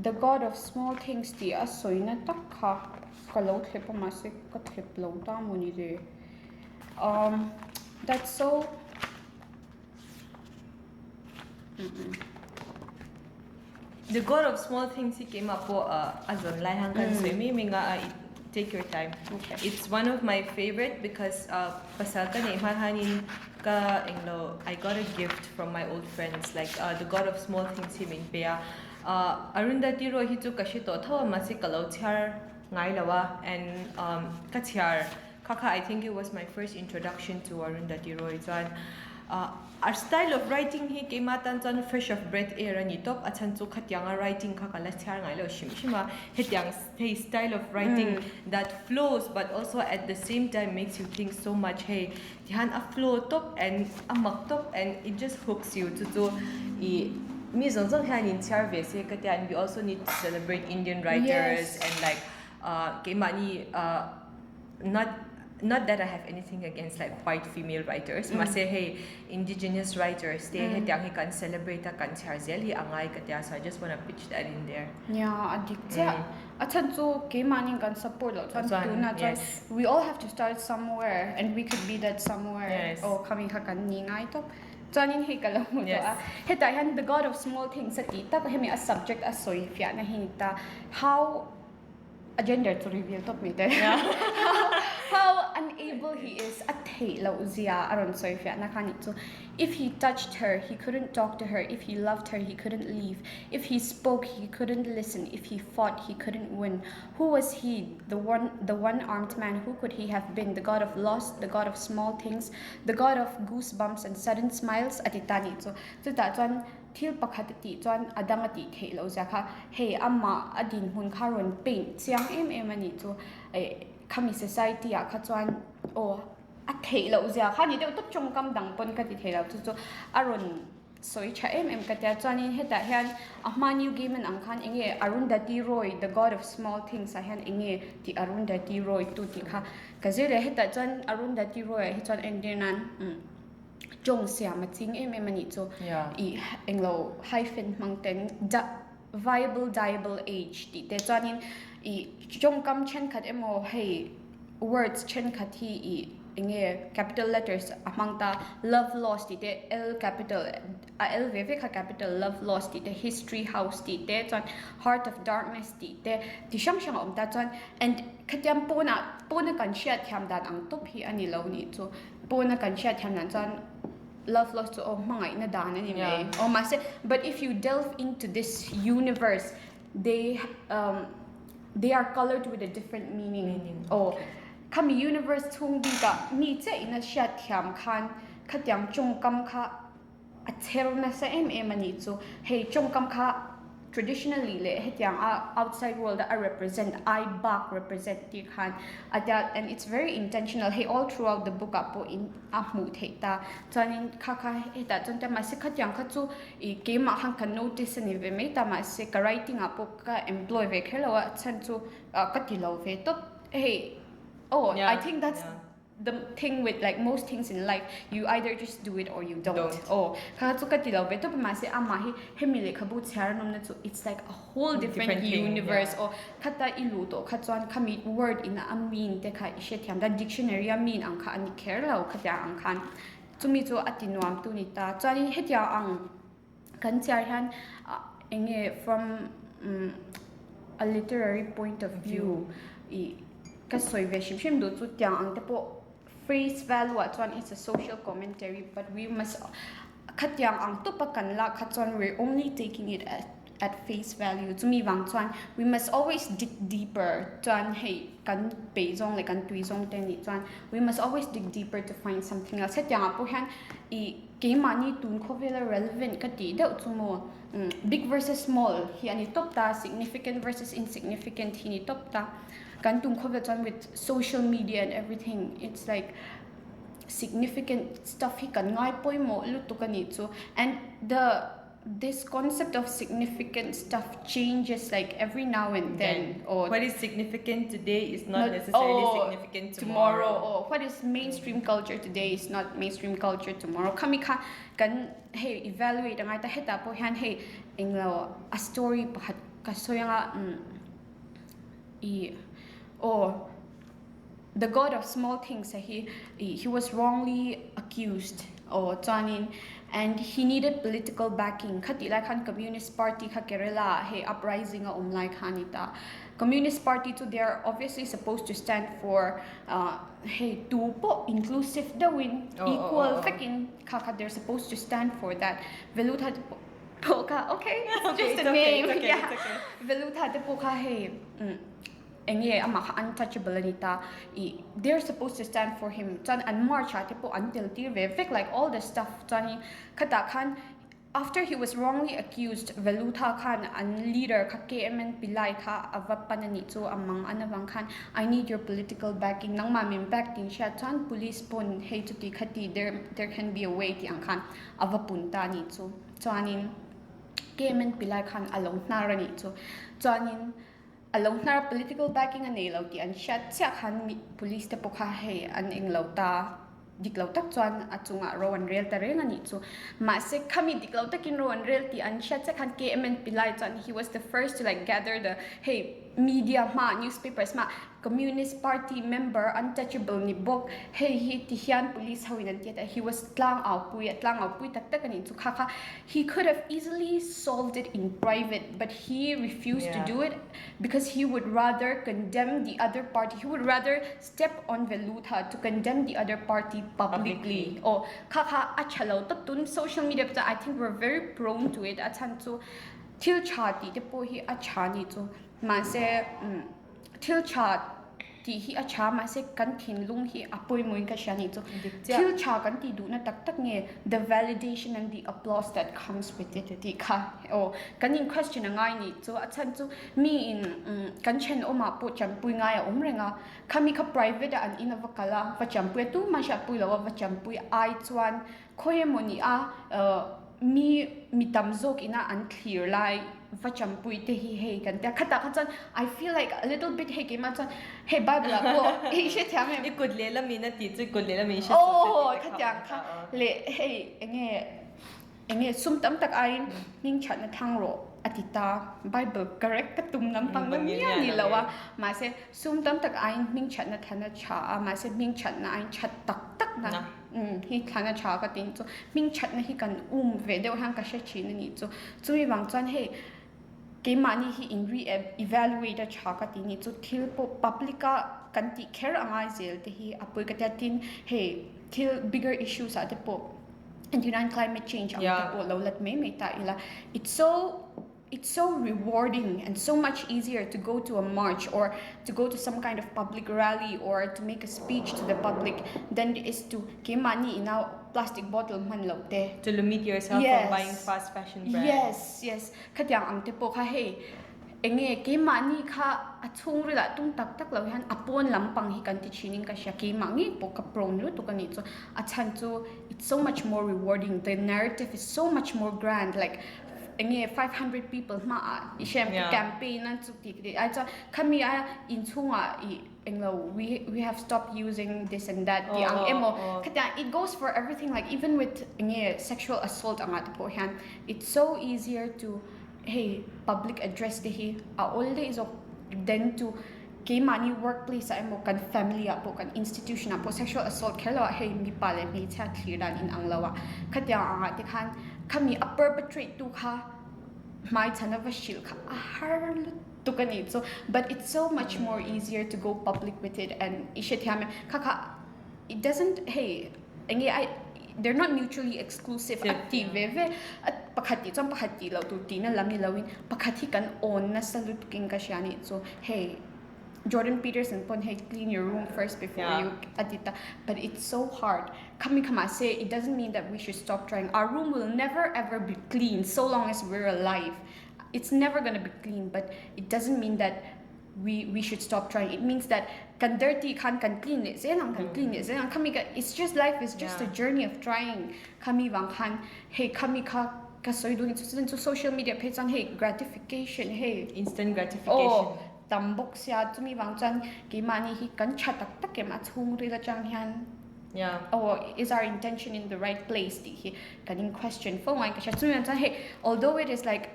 the god of small things ti a soina tak kha ka lo thep ma se ka thep lo ta moni re that's so The God of small things he came up for as on lai hang kan soi mi minga take your time. It's one of my favorite because pasal ka ni hanin ka englo I got a gift from my old friends like the God of small things he min pea Arundhati ro hi chu kashi to thawa ma si kalau chhar ngai lawa and ka chhar kaka I think it was my first introduction to Arundhati Roy chuan our style of writing he came out and fresh of breath air ani top achan chu khatyanga writing kha kala chhar ngai lo shima hetyang hey style of writing that flows but also at the same time makes you think so much hey dhyan a flow top and a mak top and it just hooks you to mi zong han in char ve se katyan we also need to celebrate Indian writers and like kemani not that I have anything against like white female writers ma say hey indigenous writers they hetyang he can celebrate a kan char zel hi angai katya so I just want to pitch that in there adikcha achan chu ke maning kan support lo chan we all have to start somewhere and we could be that somewhere coming ha kan ni ngai to chanin he kala mu to heta han the god of small things ati ta hemi a subject a soi fya na hin ta how a gender to reveal top me there how unable he is at thelo zia aron soi fya na khani chu if he touched her he couldn't talk to her if he loved her he couldn't leave if he spoke he couldn't listen if he fought he couldn't win who was he the one armed man who could he have been the god of loss the god of small things the god of goosebumps and sudden smiles atitani chu ta chuan thil pakhat ti chuan adangati thelo za kha hey amma adin hun kharon pain chiang em ani chu khami society a kha chuan a thelo za kha ni de top chong kam dang pon ka ti thelo chu aron soi cha em ka ta chuan in heta hian ahma new game an ang khan enge Arundhati Roy the god of small things a hian enge ti Arundhati Roy tu ti kha ka zele heta chuan Arundhati Roy hi chuan endinan จงเสียมาจริงมันนี่จูอีเองเราให้เป็นมังเต็น viable diable age ที่แต่จอนี้อีจงกำเช่นขัดโมให้ words เช่นขัดที่อีcapital letters among the love lost ที่แต่ L capital L เวฟค่ะ capital love lost ที่แต่ history house ที่แต่จอน heart of darkness ที่แต่ที่ช่างอมตาจอน and ขัดยำปูนกันเชียดแถมดันอังตุบฮีอันนี้เรานี่จูปูนกันเชียดแถมดันจอนlove lost to mga inadaan anyway. But if you delve into this universe, they are colored with a different meaning. Kami universe tung biga mi che ina sha thiam khan khatyam chungkam kha athel na sa mani chu hey chungkam kha traditionally le hetyang outside world are represent I back represent ti khan and it's very intentional hey all throughout the book apo in ahmu theita chanin kha eta chonta ma se khatyang kha chu I ke ma hang kan notice ni ve me ta ma se ka writing apo ka employ ve khelawa chan chu ka ti lo ve to hey I think that's the thing with like most things in life, you either just do it or you don't. Kaya chu katilaw beto pamase ama he mile khabut charanom na chu it's like a whole different universe. Khata iluto khatwan khamit word in a mean te kha ishe thiam da dictionary a mean ang kha ani kherlaw khatya ang khan chumi chu atinuam tu ni ta chani hetia ang kan char han enge from a literary point of view ka soive shim do chu tyang ang te po phrase value chuan it's a social commentary but we must khatyang ang to pakan la khatchuan we're only taking it at face value chumi wang chuan we must always dig deeper chuan hey kan pe zong le kan tui zong ten ni chuan we must always dig deeper to find something else hetyang apo han I ke mani tun khovela relevant ka ti deuh chumo big versus small hi ani top ta significant versus insignificant hi ni top ta kan tung khovela chuan with social media and everything it's like significant stuff hi kan ngai poimo lutu kan ni chu and this concept of significant stuff changes like every now and then. What is significant today is not necessarily significant tomorrow. What is mainstream culture today is not mainstream culture tomorrow. Kami kan hey evaluate ang ita heta po han hey inglaw a story pahat kasoyanga the god of small things he was wrongly accused Chanin and he needed political backing khatila khan communist party kha Kerala hey uprising umlai khanita communist party too they are obviously supposed to stand for hey tupo inclusive dawin equal fakin kha they're supposed to stand for that veluta poka okay just a name veluta poka hey untouchable anita they're supposed to stand for him chan and march until tirve like all the stuff chani khata khan after he was wrongly accused veluta khan and leader kha KMN Pillai kha avapanani chu amang anawang khan I need your political backing nang mamim backing sha chan police pon hey chuti khati there can be a way ti ang khan avapunta ni chu chanin KMN Pillai khan along narani chu chanin along na political backing an elaw ti an shat sia khan police te pokha he an englaw ta diklaw tak chuan achunga rowan rel ta reng ani chu ma se khami diklaw takin rowan rel ti an shat sia khan KMN Pillai chuan he was the first to like gather the hey media newspapers communist party member untouchable ni bok hey hi ti hian police hawin tiata he was tlang au pui tak tak ani chu kha he could have easily solved it in private but he refused to do it because he would rather condemn the other party he would rather step on veluta to condemn the other party publicly kha achalo to tun social media I think we're very prone to it achan chu thil chati te po hi achani chu ma se thil chat ti hi acha ma se kan thin lung hi apoi moin ka shani chu thil cha kan ti du na tak tak nge the validation and the applause that comes with it ti kha kan in question ngai ni chu achan chu mi in kan chen oma po champui ngai renga khami kha private an in avakala va champui tu ma sha pui lawa va champui ai chuan khoyemoni mi tamzok ina an clear lai vacham pui te hi hey kan ta khata khan I feel like a little bit hey ma chan hey Bible ko he she thiam me ikut le la mina ti chu ikut le la mi she oh khatyang kha le hey enge sum tam tak ain ning chat na thang ro atita Bible correct ka tum nam pang nam ya ni lawa ma se sum tam tak ain ming chat na thana cha ma se ming chat na ain chat tak na hi thana cha ka tin chu ming chat na hi kan ve deu hang ka she chi na ni chu chui wang chan hey ke mani hi in re-evaluate cha ka ti ni chu thil po publica kan ti care angai zel te hi apoi ka tin hey thil bigger issues at po and climate change ang po lo lat me ta ila it's so rewarding and so much easier to go to a march or to go to some kind of public rally or to make a speech to the public than it is to ke mani in our plastic bottle man lo te to limit yourself from buying fast fashion brands yes katyang ang te po kha hey enge ke mani kha achung rila tung tak lo han apon lampang hi kan ti chining ka sya ke mangi po ka pron lu to kani chu achan chu it's so much more rewarding the narrative is so much more grand like enge 500 people ma ishem campaign an chu ti ai cha khami a in chunga I englo we have stopped using this and that the ang emo kata it goes for everything like even with enge sexual assault ang at po han it's so easier to hey public address the hi all day is then to ke mani workplace emo kan family apo kan institution apo sexual assault khelo hey mi pale mi cha thiran in anglawa khatya anga te khan khami a perpetrate tu kha mai chana va shil kha har to kani so but it's so much more easier to go public with it and ishethyame kha it doesn't hey engi I they're not mutually exclusive active at pakhati chom pakhati lo tu ti na lamni lawin pakhati kan on na salut king ka shani so hey Jordan Peterson pon hey clean your room first before you adita but it's so hard kami say it doesn't mean that we should stop trying our room will never ever be clean so long as we're alive it's never going to be clean but it doesn't mean that we should stop trying it means that kan dirty kan clean it zelang kan clean it zelang kami ka it's just life is just a journey of trying kami wang khan hey kami ka kasoy doing to social media page on hey gratification hey instant gratification tambok sia tumi wang chan ki mani hi kan chatak tak ke ma chung ri la chang hian is our intention in the right place di hi kan in question for why ka tumi chan hey although it is like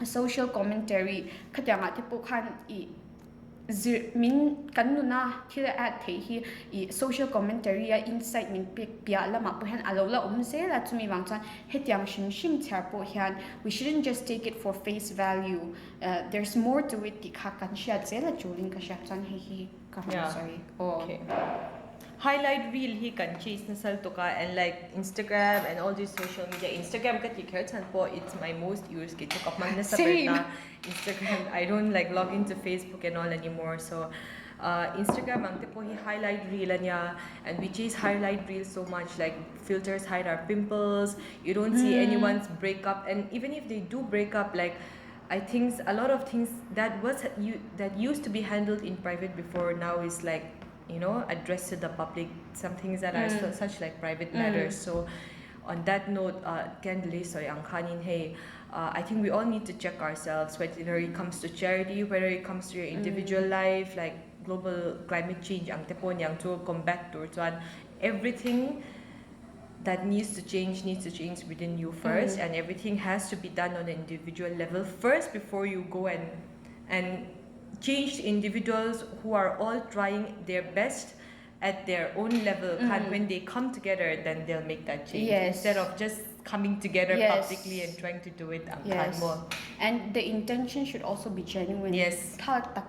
a social commentary khatyanga te pu khan I min kanuna thila at the hi I social commentary ya insight min pia lama po han alola se la tumi wang chan hetyang shim char po hian we shouldn't just take it for face value there's more to it ti kha kan sha chela chuling ka sha chan hi sorry okay highlight reel hi kan chase na sal to ka and like Instagram and all these social media Instagram ka ti kher chan po it's my most used ki tok man na sa na Instagram I don't like log into Facebook and all anymore so Instagram ang tipo hi highlight reel anya and we chase highlight reel so much like filters hide our pimples you don't see anyone's breakup and even if they do break up like I think a lot of things that used to be handled in private before now is like addressed to the public some things that are such like private matters so on that note Kendley sorry ang kanin hey I think we all need to check ourselves whether it comes to charity whether it comes to your individual life like global climate change ang tepon yang to combat to everything that needs to change within you first and everything has to be done on an individual level first before you go and change individuals who are all trying their best at their own level when they come together then they'll make that change instead of just coming together publicly and trying to do it more and the intention should also be genuine tha tak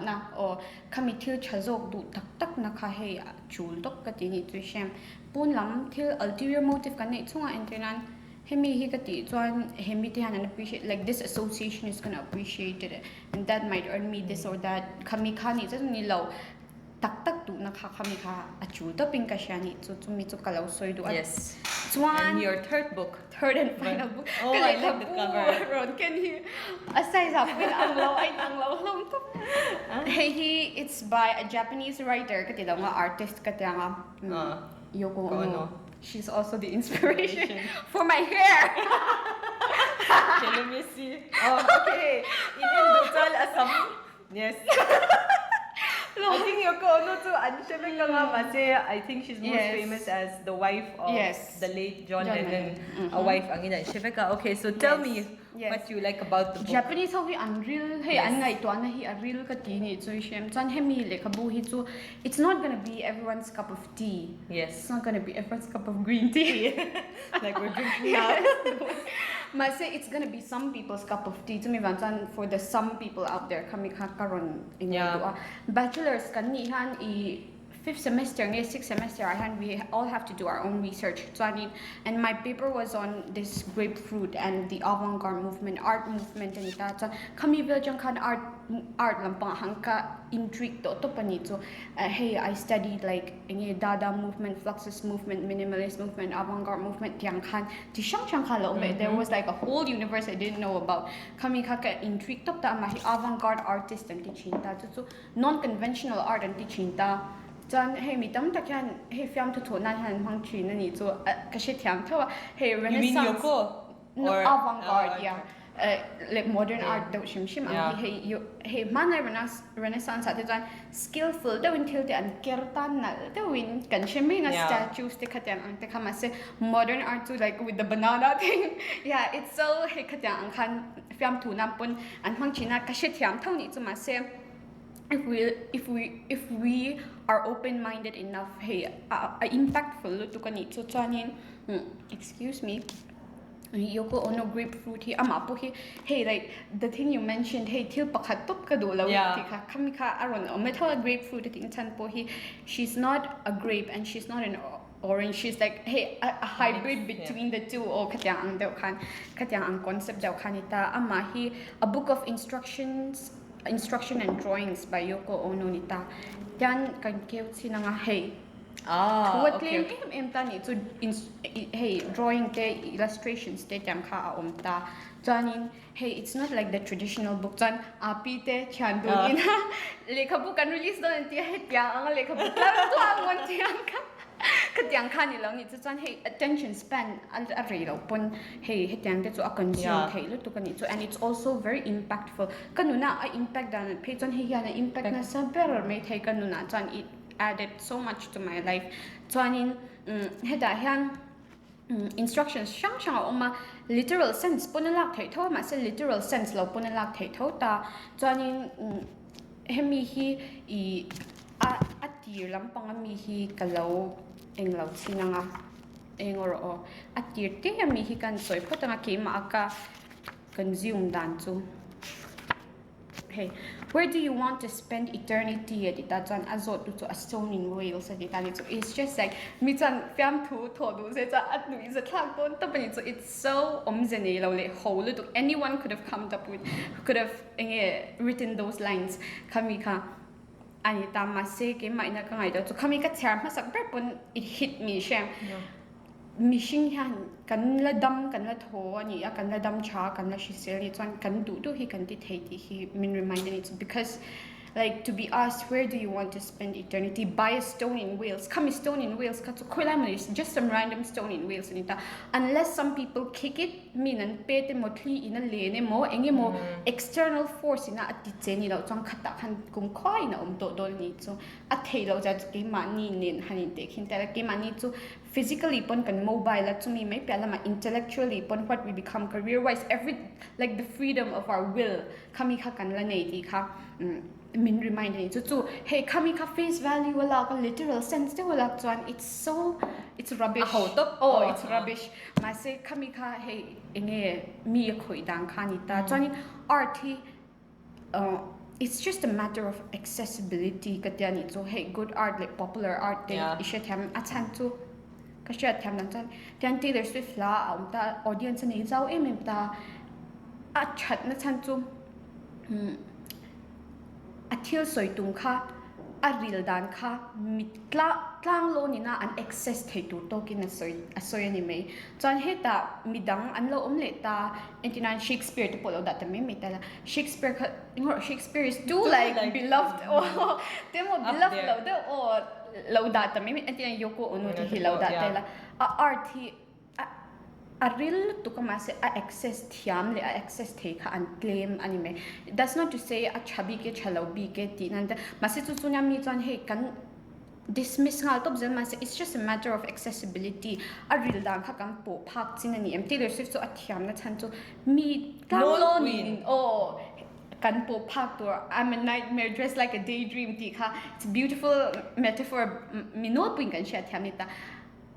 na or kami thil chazok du tak na kha he chul tok ka ti ni tu shem pun lam thil ulterior motive kan nei chunga entenan hemi hi kati chuan hemi te han appreciate like this association is going to appreciate it and that might earn me this or that kami khani chan ni lo tak tu na kha kami kha achu to ping ka shani chu mi chu kalau soi du chuan and your third and final book I love the cover ron can he asai za pin ang lo hlom to hey it's by a Japanese writer kati daw nga artist kati nga Yoko Ono she's also the inspiration for my hair Okay, let me see. Oh, okay. Inin Dutal Asam. Yes. I think Yoko Ono too. Ansheveka nga mase. I think she's most Yes. famous as the wife of Yes. the late John John Lennon. Lennon. A wife ang ina Sheveka. Okay, so tell Yes. me Yes. what you like about the book. Japanese ho hi unreal hey Yes. an ngai to na hi a real ka ti ni so shem chan hemi le ka bu hi chu it's not going to be everyone's cup of tea. Yes. It's not going to be everyone's cup of green tea. Like we're drinking now. Might say it's going to be some people's cup of tea to me vantan for the some people out there kami ka karon in Yeah. bachelor's kan ni han I fifth semester and sixth semester we all have to do our own research so and my paper was on this grapefruit and the avant-garde movement art movement and that so kami bilang kan art lampang hangka intrigue to pani so hey I studied like any dada movement fluxus movement minimalist movement avant-garde movement tiang kan ti shang kala there was like a whole universe I didn't know about kami kaka intrigue to ta ma avant-garde artist and tichinta so non-conventional art and tichinta John, hey, mi tam takyan, hey, film to nan han hang chi na ni so kasi tiang tawa, hey, You Renaissance. mean Yoko? No, Or- avant-garde, oh, yeah. Like modern art daw shim Yeah. hey man Renaissance at the skillful daw until the an kertan na daw in kan shim nga Yeah. statues te katyan ang te kamase modern art too like with the banana thing yeah it's so hey katyan ang kan film tu nampun an hang china kasi tiang taw ni so mase if we are open-minded enough hey impactful to kanit so chanin excuse me Yoko Ono grapefruit hi ama po hi hey like the thing you mentioned hey til pakhat top ka do law Yeah. ti ka kami ka aron o metal grapefruit ting chan po hi she's not a grape and she's not an orange she's like hey a hybrid Mix, between the two o katyang ang daw kan katyang ang concept daw kanita ama hi a book of instruction and drawings by Yoko Ono nita yan kan keu sinanga hey what okay. claim em tani so hey drawing te illustrations te jam kha om ta janin hey it's not like the traditional book jan api te chandu ina lekha book kan release don ti he tia ang lekha book la to ang won tiang ka katyang kha ni lang ni jan hey attention span a rei lo pon hey he tiang te so a consume thei lu tu kan ni so and it's also very impactful kanuna a impact dan pe jan he ya na impact na sa better me thei kanuna jan it added so much to my life. Chuanin heda hian instructions shang oma literal sense punalak thei tho ma se literal sense lo punalak thei tho ta chuanin hemi hi I atir lampang mi hi kalau englo sinanga engoro o atir te mi hi kan soi photanga ke ma aka consume dan chu hey, where do you want to spend eternity at it? That's an azot to a stone in Wales at it. So it's just like mitan fiam tu todu se at nu is a tag bon tapani so it's so omzene lo le whole to anyone could have come up with could have written those lines kamika anita mase ke mai na kangai do so kamika charm masak pon it hit me sham mishing han kan la dam kan la tho ani a kan la dam cha kan la shiseli chuan kan du hi kan ti thei ti hi min reminded it's because like to be asked where do you want to spend eternity buy a stone in Wales come stone in Wales ka to koilamani is just some random stone in Wales anita unless some people kick it minan pete motli ina lene mo enge mo external force ina ati cheni lo chang khata khan kum khoi na do dol ni so a thei lo ja ke mani nen hanin te khin tara ke mani chu physically pon kan mobile la chumi mai pela ma intellectually pon what we become career wise every like the freedom of our will kami kha kan la nei ti kha min reminding chu hey kami ka face value wala ka literal sense te wala chuan it's rubbish it's rubbish ma say kami ka hey enge mi khoi dang kha ni ta chuan art hi it's just a matter of accessibility katyani so hey good art like popular art te ishe tham achan chu kasha tham nan chan tian Taylor Swift la ta audience nei zau em ta a chat na chan chu a thil soi tum kha a ril dan kha mit tlang lo ni na an access thei tu to kin a soi ani mai chan he ta midang an lo le ta entina Shakespeare to polo that me ta Shakespeare is too like beloved demo beloved lo de lo that me entina Yoko Ono ti lo that la a art hi a real to come as a access thiam le a access take and claim anime. That's not to say a chubby ke chalo bi ke tin and masitu sunya mi ton hey kan dismiss ngal top zen mas it's just a matter of accessibility a real dang kha kam po phak chin ani em Taylor Swift so a thiam na chan to mi kam Lol lo queen. ni oh kan po phak to I'm a nightmare dressed like a daydream ti kha it's a beautiful metaphor mi no pin kan sha thiam ni ta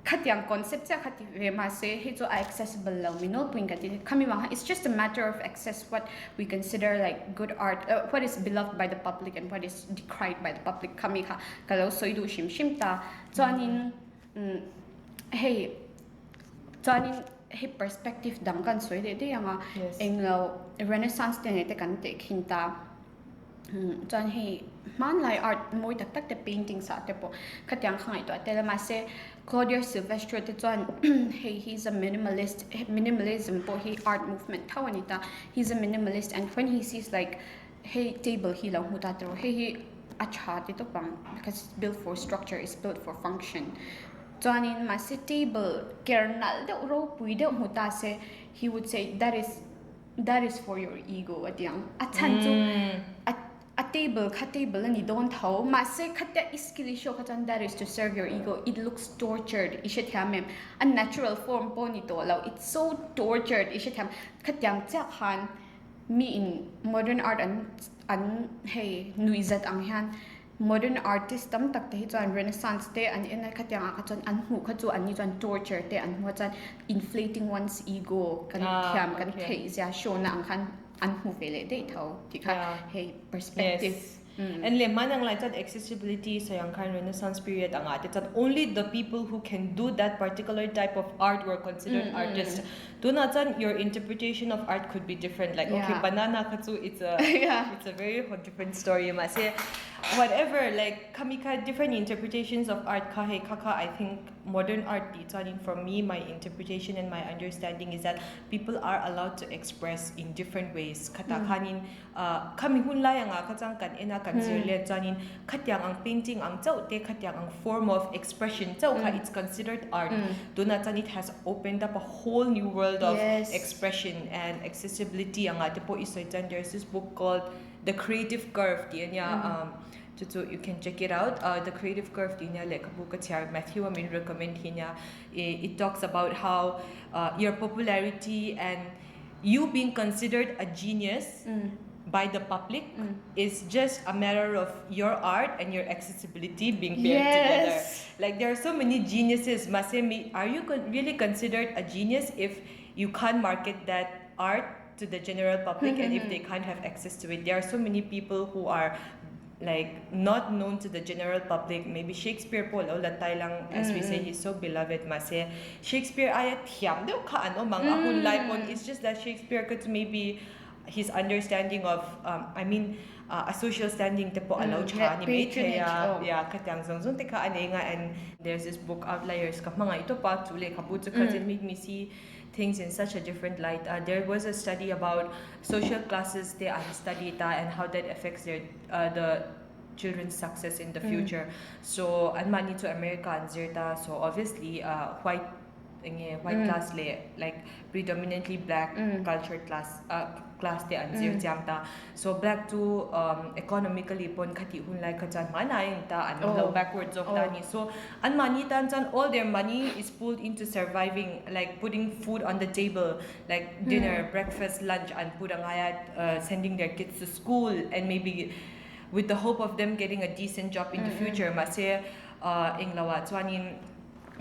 khatyang concept cha khati ve ma se he so accessible lo mi no pin ka ti kami ma it's just a matter of access what we consider like good art what is beloved by the public and what is decried by the public kami kha kalau soidu shim ta chuanin hey chuanin he perspective dang kan soi de anga Yes. englo renaissance te te kan te khinta chuan hei man lai art moi tak tak te painting sa te po khatyang khangai to te ma se Claudio Silvestro te chuan hey he's a minimalist minimalism po he art movement thawanita he's a minimalist and when he sees like hey table hi lo huta tro hey he acha te to pang because it's built for structure it's built for function chuanin ma se table kernal de ro pui de huta se he would say that is for your ego atiang achan chu a table kha table ani don't thau ma se khatya iskili show khatan that is to serve your ego it looks tortured ishe thamem a natural form poni to lo it's so tortured ishe tham khatyang cha khan mi in modern art an hey nuizat ang han modern artist tam tak te chuan renaissance te an en khatyang ka chon an hu kha chu an ni chuan torture te an hu chuan inflating one's ego kan thiam kan okay. thei zia show na ang khan an hu vele de thau ti kha hey perspective Yes. And le manang like that accessibility sa yung kind Renaissance period ang ate that only the people who can do that particular type of art were considered artists. Do not your interpretation of art could be different. Like okay, Yeah. banana katsu it's a it's a very different story. Say whatever like kamika different interpretations of art kahe kaka I think modern art for me my interpretation and my understanding is that people are allowed to express in different ways. Kata kanin kami hunlay ang katang kan ena consider janin katyang ang painting ang chau te katyang ang form of expression chau ka it's considered art. Do not it has opened up a whole new world of expression and accessibility ang ate po isoy there's this book called The Creative Curve you can check it out. The Creative Curve like Matthew recommend it talks about how your popularity and you being considered a genius by the public is just a matter of your art and your accessibility being paired together. Like there are so many geniuses. Are you really considered a genius if you can't market that art to the general public and if they can't have access to it? There are so many people who are like not known to the general public. Maybe Shakespeare po lang as we say he's so beloved mase Shakespeare ayat thiam do ka ano mang ahun lai pon it's just that Shakespeare could maybe his understanding of a social standing te po alaw cha ni may katyang zongzong te ka ane nga and there's this book Outliers ka mga ito pa tule kabut because it made me see things in such a different light. There was a study about social classes they studied and how that affects their the children's success in the future. So anmani to America and zerta so obviously white class like predominantly black cultured class te an zerta so black to economically pon khati hunlai kachan manay ta ano backwards of tani so anmani tan all their money is pulled into surviving like putting food on the table like dinner breakfast lunch and purang hayat sending their kids to school and maybe with the hope of them getting a decent job in the future mase inglawa chuanin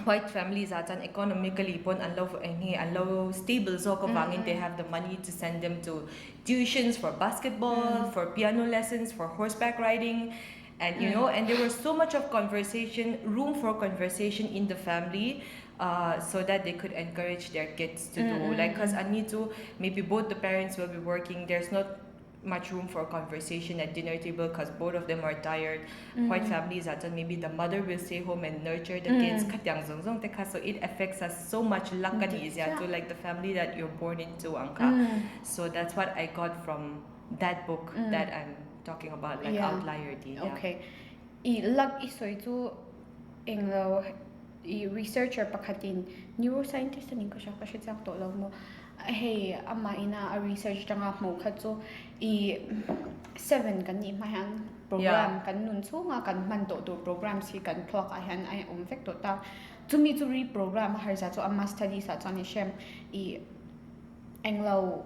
white families at an economically pon unlow stable so kavangin they have the money to send them to tuitions for basketball for piano lessons for horseback riding and and there was so much of room for conversation in the family so that they could encourage their kids to do like because I need to maybe both the parents will be working there's not much room for conversation at dinner table because both of them are tired. White families maybe the mother will stay home and nurture the kids. So it affects us so much to like the family that you're born into so that's what I got from that book that I'm talking about like outlier okay I luck isoy to englo researcher pakhatin neuroscientist aning ko siya kasi siya to lang mo hey ama ina a research tanga mo khatso i 7 kan ni mahan program kan nun so nga kan man to program si kan clock ahan ai vek to ta to me to reprogram har sa so ama study sa chani shem i englo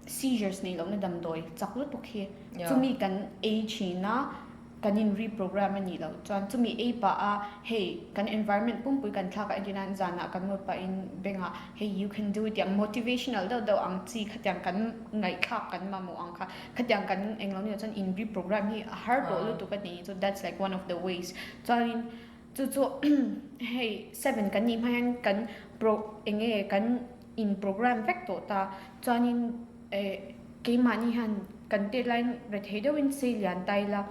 seizures nei lo na damdoi chaklu to khe to me kan age na kanin reprogram ani lo chuan chumi e pa a hey kan environment pum pui kan thaka indinan zana kan mo pa in benga hey you can do it ya motivational do ang chi khatyang kan ngai kha kan ma mo ang kha khatyang kan englo ni chuan in reprogram hi har do lu tu ka ni so that's like one of the ways chuan chu hey 7 kan ni mayan kan pro enge kan in program vek to ta chuan in ke mani han kan deadline re thedo in se lian tai la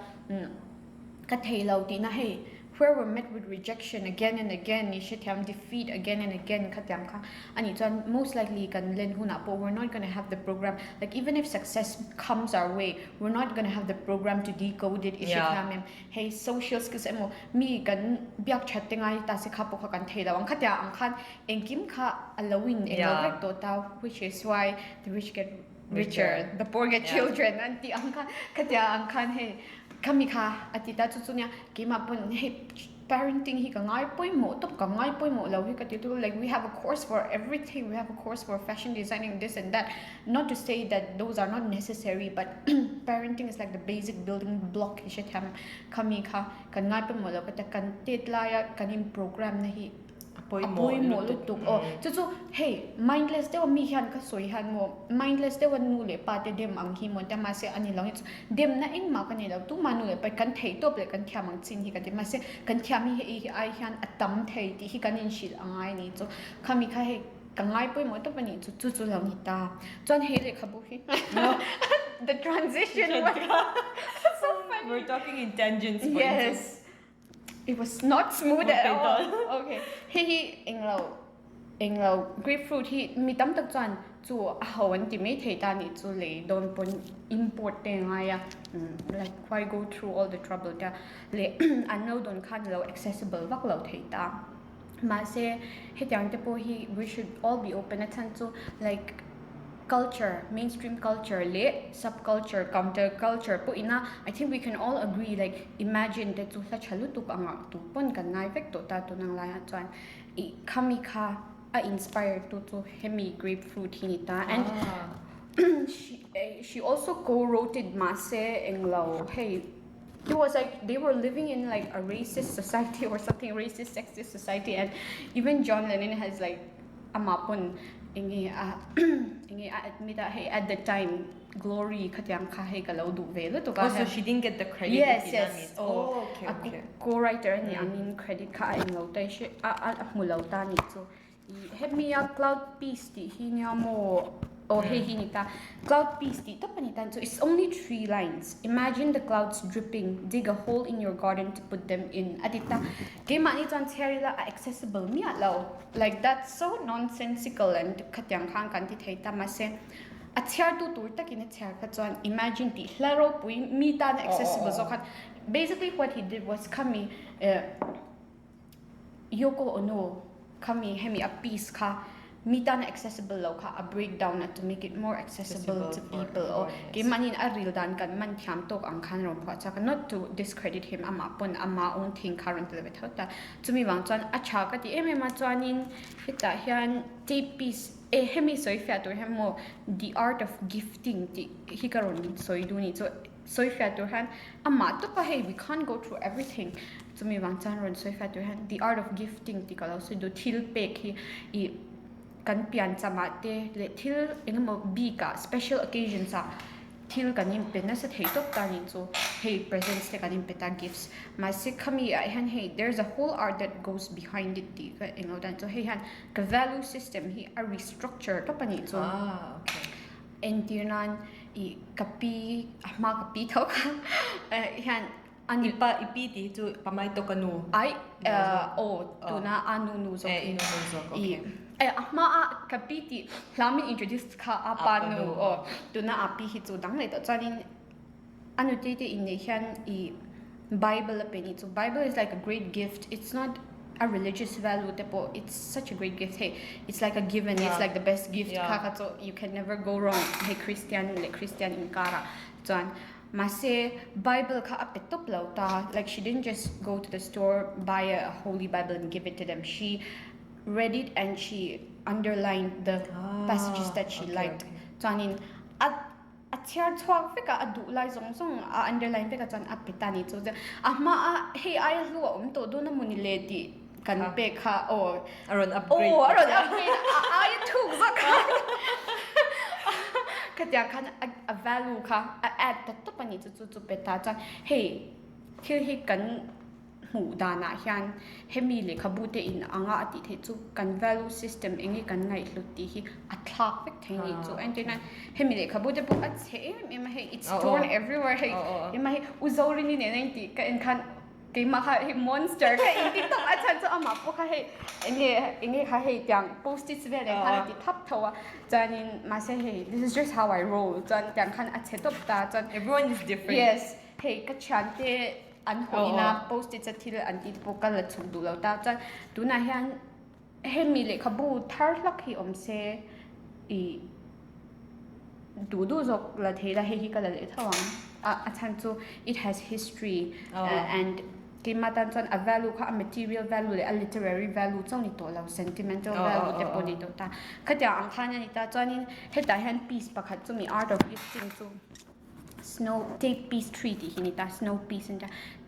ka theilau ti na hey where we're met with rejection again and again ni shitham defeat again and again khatyam kha ani chuan most likely kan len huna po we're not going to have the program like even if success comes our way we're not going to have the program to decode it shitham hey social skills emo mi kan biak chattingai ta se kha po kha kan theilau ang khatya ang khan engkim kha alowin englovek to ta which is why the rich get richer the poor get children anti ang khan khatya ang khan hey kami kha atita chu chunya kima pun he parenting hi ka ngai poi mo top ka ngai poi mo lo hi ka tu like we have a course for everything we have a course for fashion designing this and that not to say that those are not necessary but parenting is like the basic building block hi shit ham kami kha kan ngai poi mo lo ka ta kan tet la ya kan in program na hi apoi mo lutuk chu hey mindless de mi hian ka soi han mo mindless de wan nu le pa te dem ang hi mo ta ma se ani long dem na eng ma ka ni lo tu ma nu le pa kan thei top le kan thia mang chin hi ka de ma se kan thia mi hi ai hian atam thei ti hi kan in shil angai ni chu khami kha he kangai poi mo to pani chu lo ni ta chon he le khabu hi the transition was so funny we're talking in tangents yes it was not smooth at all. Okay. He englo grapefruit he mi tam tak chuan chu a hawan ti me thei ta ni chu le don pon import te nga ya like why go through all the trouble ta le an no don khan lo accessible vak lo thei ta ma se he tyang te po he we should all be open at to like culture, mainstream culture, subculture, counterculture. Po ina, I think we can all agree. Like imagine that to such halutuk ang tu pon kan ngai vek to ta to nang laya chuan I kami kha a inspired to hemi grapefruit hinita and she also co-wrote it mase englo hey it was like they were living in like a racist society or something racist sexist society and even John Lennon has like amapon ingi admit hey at the time glory khatyang kha he kalau du velo to so she didn't get the credit yes okay co-writer ni anin credit ka ai ngau tai she a mulau ta ni so have me a cloud piece ti hi nya mo hey hinita cloud piece ti to panitan so it's only 3 lines imagine the clouds dripping dig a hole in your garden to put them in adita ke mani chan cherila accessible mi alo like that's so nonsensical and khatyang khang kan ti thei ta ma se a chair tu tur takin a chair ka chuan imagine ti hlaro pui mi ta accessible so khat basically what he did was kami Yoko Ono kami hemi a piece ka mitan accessible lo kha a breakdown to make it more accessible to people or ke manin a real dan kan man thiam tok ang khan ro pha cha not to discredit him ama pon ama own thing current level thota chumi wang chuan a cha ka ti em ma chuanin hita hian ti piece hemi soi fia to hemo the art of gifting ti hi karon soi du ni so soi fia to han ama to pa hey we can't go through everything chumi wang chan ron soi fia to han the art of gifting ti kala so do thil pek hi I kan pian chamate le thil engmo bika special occasions a thil kanin pena sa thei top tani chu hey presents te kanin peta gifts ma se khami I han hey there's a whole art that goes behind it ti ka englo dan so hey han ka value system hi a restructure to pani chu okay entinan I kapi ma kapi thau ka han ani ipa ipiti tu pamai to kanu ai tuna anu nu zo okay ahma a kapiti hlami introduced kha apanu tuna api hi chu dang le to chanin anu te in hian I Bible apeni so Bible is like a great gift it's not a religious value tepo it's such a great gift hey it's like a given it's like the best gift kaka so you can never go wrong hey Christian inkara chuan mase Bible ka apet top lauta like she didn't just go to the store buy a holy Bible and give it to them she read it and she underlined the passages that she liked chuanin a tiar chuak feka adu lai zong zong a underline feka chuan apetani chu ama hey ai lu to do na munileti kan pe kha aron upgrade ai thuk za kha katya khan a value kha a add to pani chu peta chuan hey thil hi kan hu dana hian hemi le khabute in anga ati the chu kan value system engi kan ngai hluti hi athlak vek thei chu antina hemi le khabute pu a che em he it's torn everywhere hey em he uzorini ne nai ti ka en khan ke ma ha he monster ka in ti to a chan chu ama pu kha he engi kha he tyang post it ve le kha ti thap thawa chanin ma se hey this is just how I roll chan tyang khan a che top ta chan everyone is different yes hey ka chante an hoina post it thil an ti pokal la chung du lo ta chan tuna hian hemi le khabu thar lak hi omse I du zok la thela he kala le thawang a chan chu it has history and kimatan chan a value kha a material value le a literary value chong ni to lo sentimental value te poni to ta khatya ang khanya ni ta chanin heta han piece pakhat chu mi art of gifting chu snow tape piece 3 ti hinita snow piece and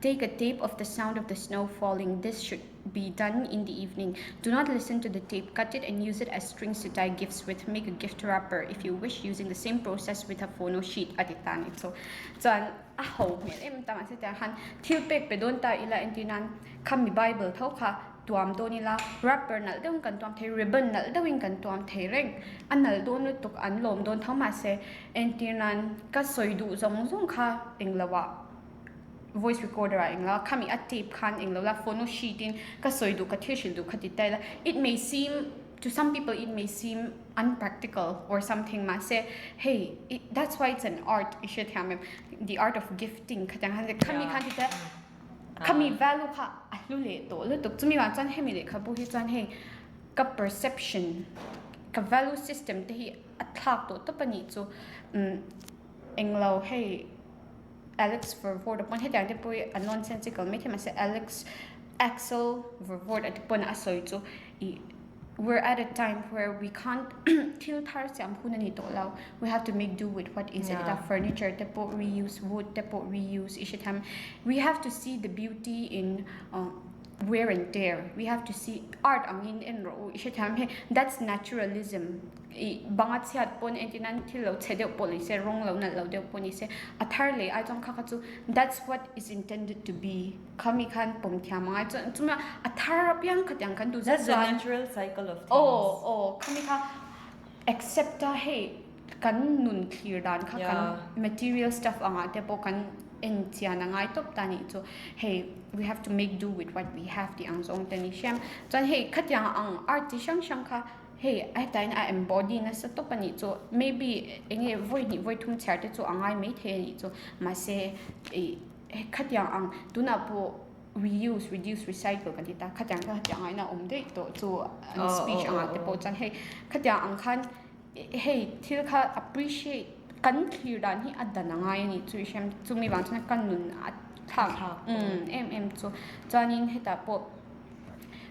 take a tape of the sound of the snow falling this should be done in the evening do not listen to the tape cut it and use it as strings to tie gifts with make a gift wrapper if you wish using the same process with a phono sheet atitani so chan a ho me em tama se ta han thil pek pe don ta ila entinan khami bible thau kha tuam do ni la wrapper nal dong kan tuam thei ribbon nal dawin kan tuam thei reng anal don nu tuk an lom don thama se entinan ka soidu zong zong kha englawa voice recorder engla khami a tape khan engla la phono sheet in ka soidu ka thishil du khati taila it may seem to some people it may seem unpractical or something ma say hey that's why it's an art you should have the art of gifting khatang han khami khan ti ta khami value kha ahlu le to lu tuk chumi wa chan hemi le khabu hi chan hey ka perception ka value system te hi athak to pani chu englo hey Alex Vervoort upon head and boy a nonsensical make him say Alex Axel Vervoort at pon asoy so we're at a time where we can't kill tarsam hunani to allow we have to make do with what is it that furniture tepo reuse wood tepo reuse we have to see the beauty in wear and tear we have to see art angin enro that's naturalism bangat siat pon entinan thilo chede police wrong lo na lo de ponise atharle I don't khachu that's what is intended to be khami khan pom thyama chuma athar pyang khatyang kan du that's the natural cycle of things khami kha accept hey kan nun clear dan kha kan material stuff anga te po kan en tiana ngai top tani so hey we have to make do with what we have the angzong tani sham chan hey khatyang ang art ti shang kha hey I tain I embody na sa to pani so maybe enge voi thum charte so angai me the ni so ma se khatyang ang tuna po reuse reduce recycle kan ta khatyang ai na omde to speech anga te po chan hey khatyang ang khan hey thil kha appreciate kan clear dan hi adana ngai ni chu shem chumi wang chana kan nun thang em so chanin heta po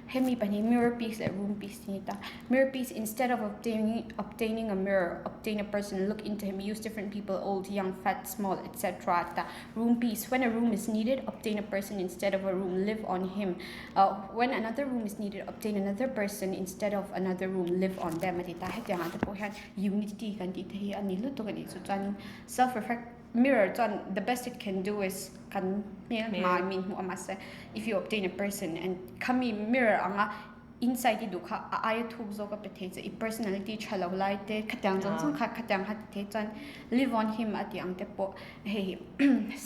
hemi pani mirror piece a room piece nita mirror piece instead of obtaining a mirror obtain a person look into him use different people old young fat small etc room piece when a room is needed obtain a person instead of a room live on him when another room is needed obtain another person instead of another room live on them atita hetanga ta po han unity kan ti the ani lu to kan so chan self reflect mirror chan the best it can do is kan ma min hu amase if you obtain a person and kami mirror anga inside du kha I thuk zo ka pethe che personality chalo lai te khatang jong khatang hat the chan live on him ati ang te po hey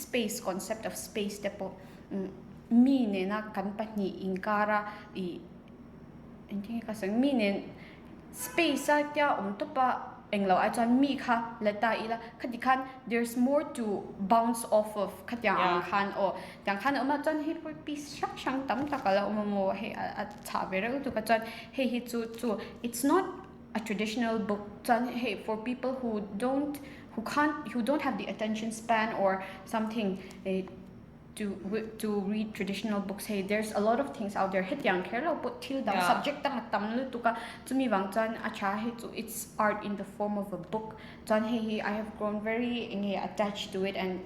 space concept of space te po mi ne na kan patni inkara I think ka sang mi ne space a kya to pa englo I chuan mi kha leta ila khati khan there's more to bounce off of khatyang ang khan o tyang khan oma chuan hi piece shang tam takala oma mo he a cha vera tu ka chuan he hi chu it's not a traditional book chuan hey for people who don't have the attention span or something to read traditional books. Hey, there's a lot of things out there. Hit yang kero put till the subject tang tam lu tuka chumi wang chan acha he to it's art in the form of a book. Chan hey I have grown very attached to it and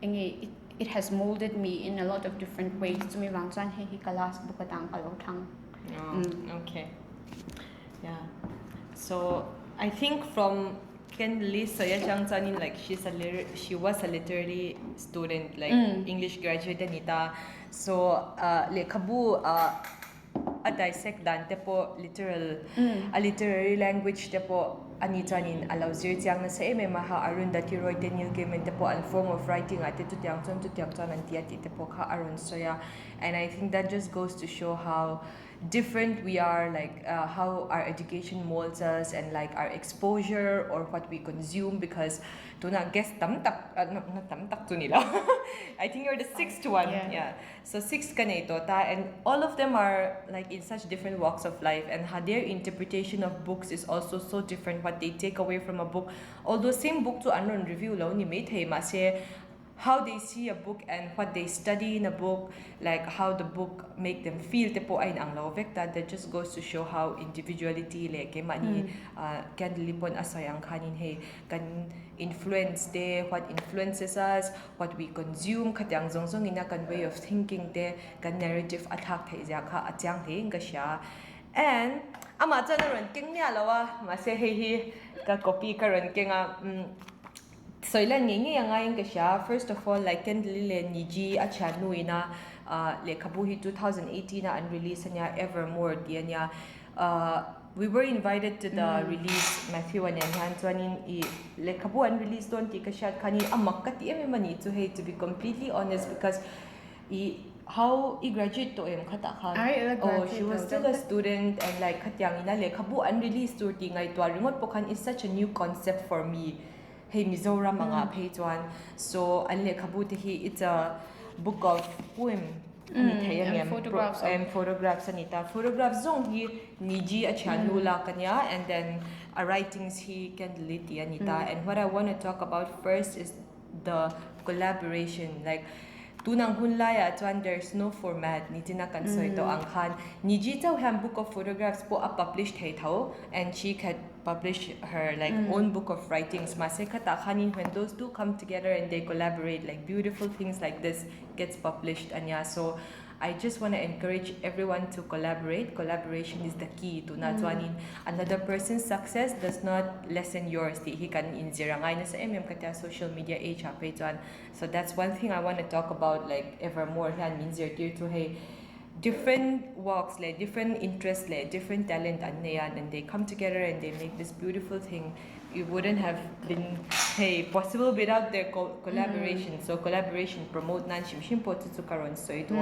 it has molded me in a lot of different ways. Chumi wang chan hey kalas book tang kalo thang. Okay. Yeah. So I think from Ken Lee Soya Chang Chanin like she was a literary student like English graduate anita so le khabu a dissect dan te po a literary language te po ani chanin allow zir chiang na sa ma ha Arundhati Roy Daniel Gaiman te po an form of writing ate tu tiang chan an ti te po kha Arun Soya and I think that just goes to show how different we are like how our education molds us and like our exposure or what we consume because to na guess tam tak to nila I think you're the sixth one yeah so sixth ka na ito ta and all of them are like in such different walks of life and how their interpretation of books is also so different what they take away from a book although same book to unknown review lo ni may thei ma se how they see a book and what they study in a book, like how the book make them feel. Tepo ay ang lovek that just goes to show how individuality like mani kan lipon asayang kanin hey kan influence de what influences us, what we consume katyang zongzong ina kan way of thinking de kan narrative attack thei ja kha atyang thei nga sha and ama chanaron king nya lawa ma se hey ka copy karon kenga so ilan ngi yang ayin ka siya first of all like ken lile ni ji acha nuina le kabuhi 2018 na unreleased niya Evermore diya niya we were invited to the release Matthew and Han Chuanin le kabu unreleased don ti ka siya kani amak ka ti mani to hey to be completely honest because how I graduate to khata khan she was still a student and like khatyang ina le kabu unreleased to ti ngai to remote po khan is such a new concept for me hey Mizoram mga page one so anle kabuti hi it's a book of poem photographs anita photographs zong hi niji achanula kanya and then writings hi can liti anita and what I want to talk about first is the collaboration like tunang hunlaya chuan there's no format ni tina kan so ito ang khan niji chau ham book of photographs po a published thei tho and she had published her like own book of writings mase khata khanin when those two come together and they collaborate like beautiful things like this gets published anya so I just want to encourage everyone to collaborate. Collaboration is the key to not another person's success does not lessen yours. He can inzirangay na sa kata social media age page one. So that's one thing I want to talk about like Evermore yan means you're to hey different walks like different interests like different talent and they come together and they make this beautiful thing. It wouldn't have been possible without their collaboration. So collaboration promote nan shim po tu karon so ito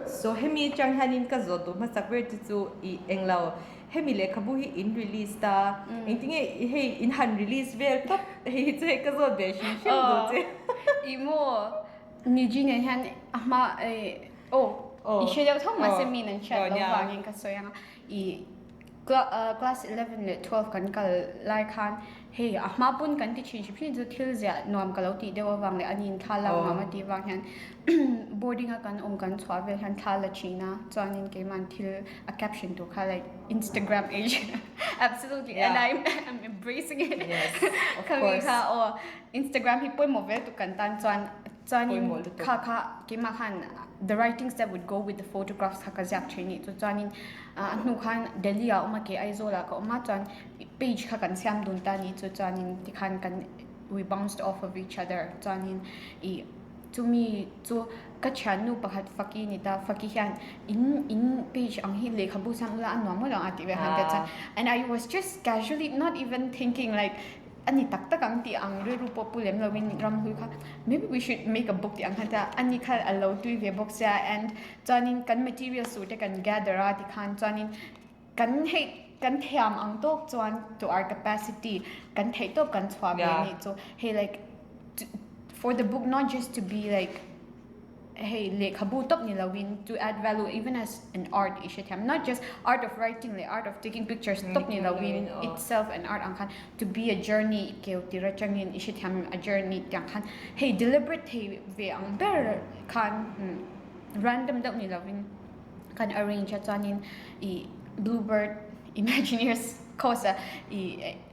so hemi chang hanin ka zo to masakwer tu I englao hemi le kabuhi in release ta intinge hey in han release ver top hey che ka zo be shim do che imo ni jin han ama ishe da thong ma se min an chat lo wangin ka so yang I class 11 le 12 kan kal lai khan hey ahma pun kan ti chin phin zu thil ja nom ka lo ti dewa wang le anin thala ma ti wang han boarding kan kan chwa ve han thala china chuanin ke man thil a caption to kha like Instagram age absolutely and I'm embracing it yes of course Instagram hi poi mo ve tu kan tan chuanin kha ke ma khan the writings that would go with the photographs hakazak chini to chuanin anu khan Delhi uma ke aizola ka uma chuan page kha kan siam dun ta ni chu chuanin ti khan kan we bounced off of each other chuanin to me chu ka chanu pakhat faki ni ta faki hian in page ang hi lekha bu sam la anwa mo la ati ve han ta and I was just casually not even thinking like ani tak ang ti ang ru populem lawin ram hu kha maybe we should make a book ti ang hata ani kha allow to ve book sa and chanin kan material su te kan gather ti khan chanin kan he kan thiam ang tok chuan to our capacity kan thei top kan chwa be ni so hey like for the book not just to be like hey le khabu top ni lawin to add value even as an art ishe tham not just art of writing the art of taking pictures top ni lawin itself an art ang khan to be a journey ke tira changin ishe tham a journey tyang khan hey deliberate hey ve ang ber khan random dap ni lawin kan arrange at chanin I bluebird imagineers kosa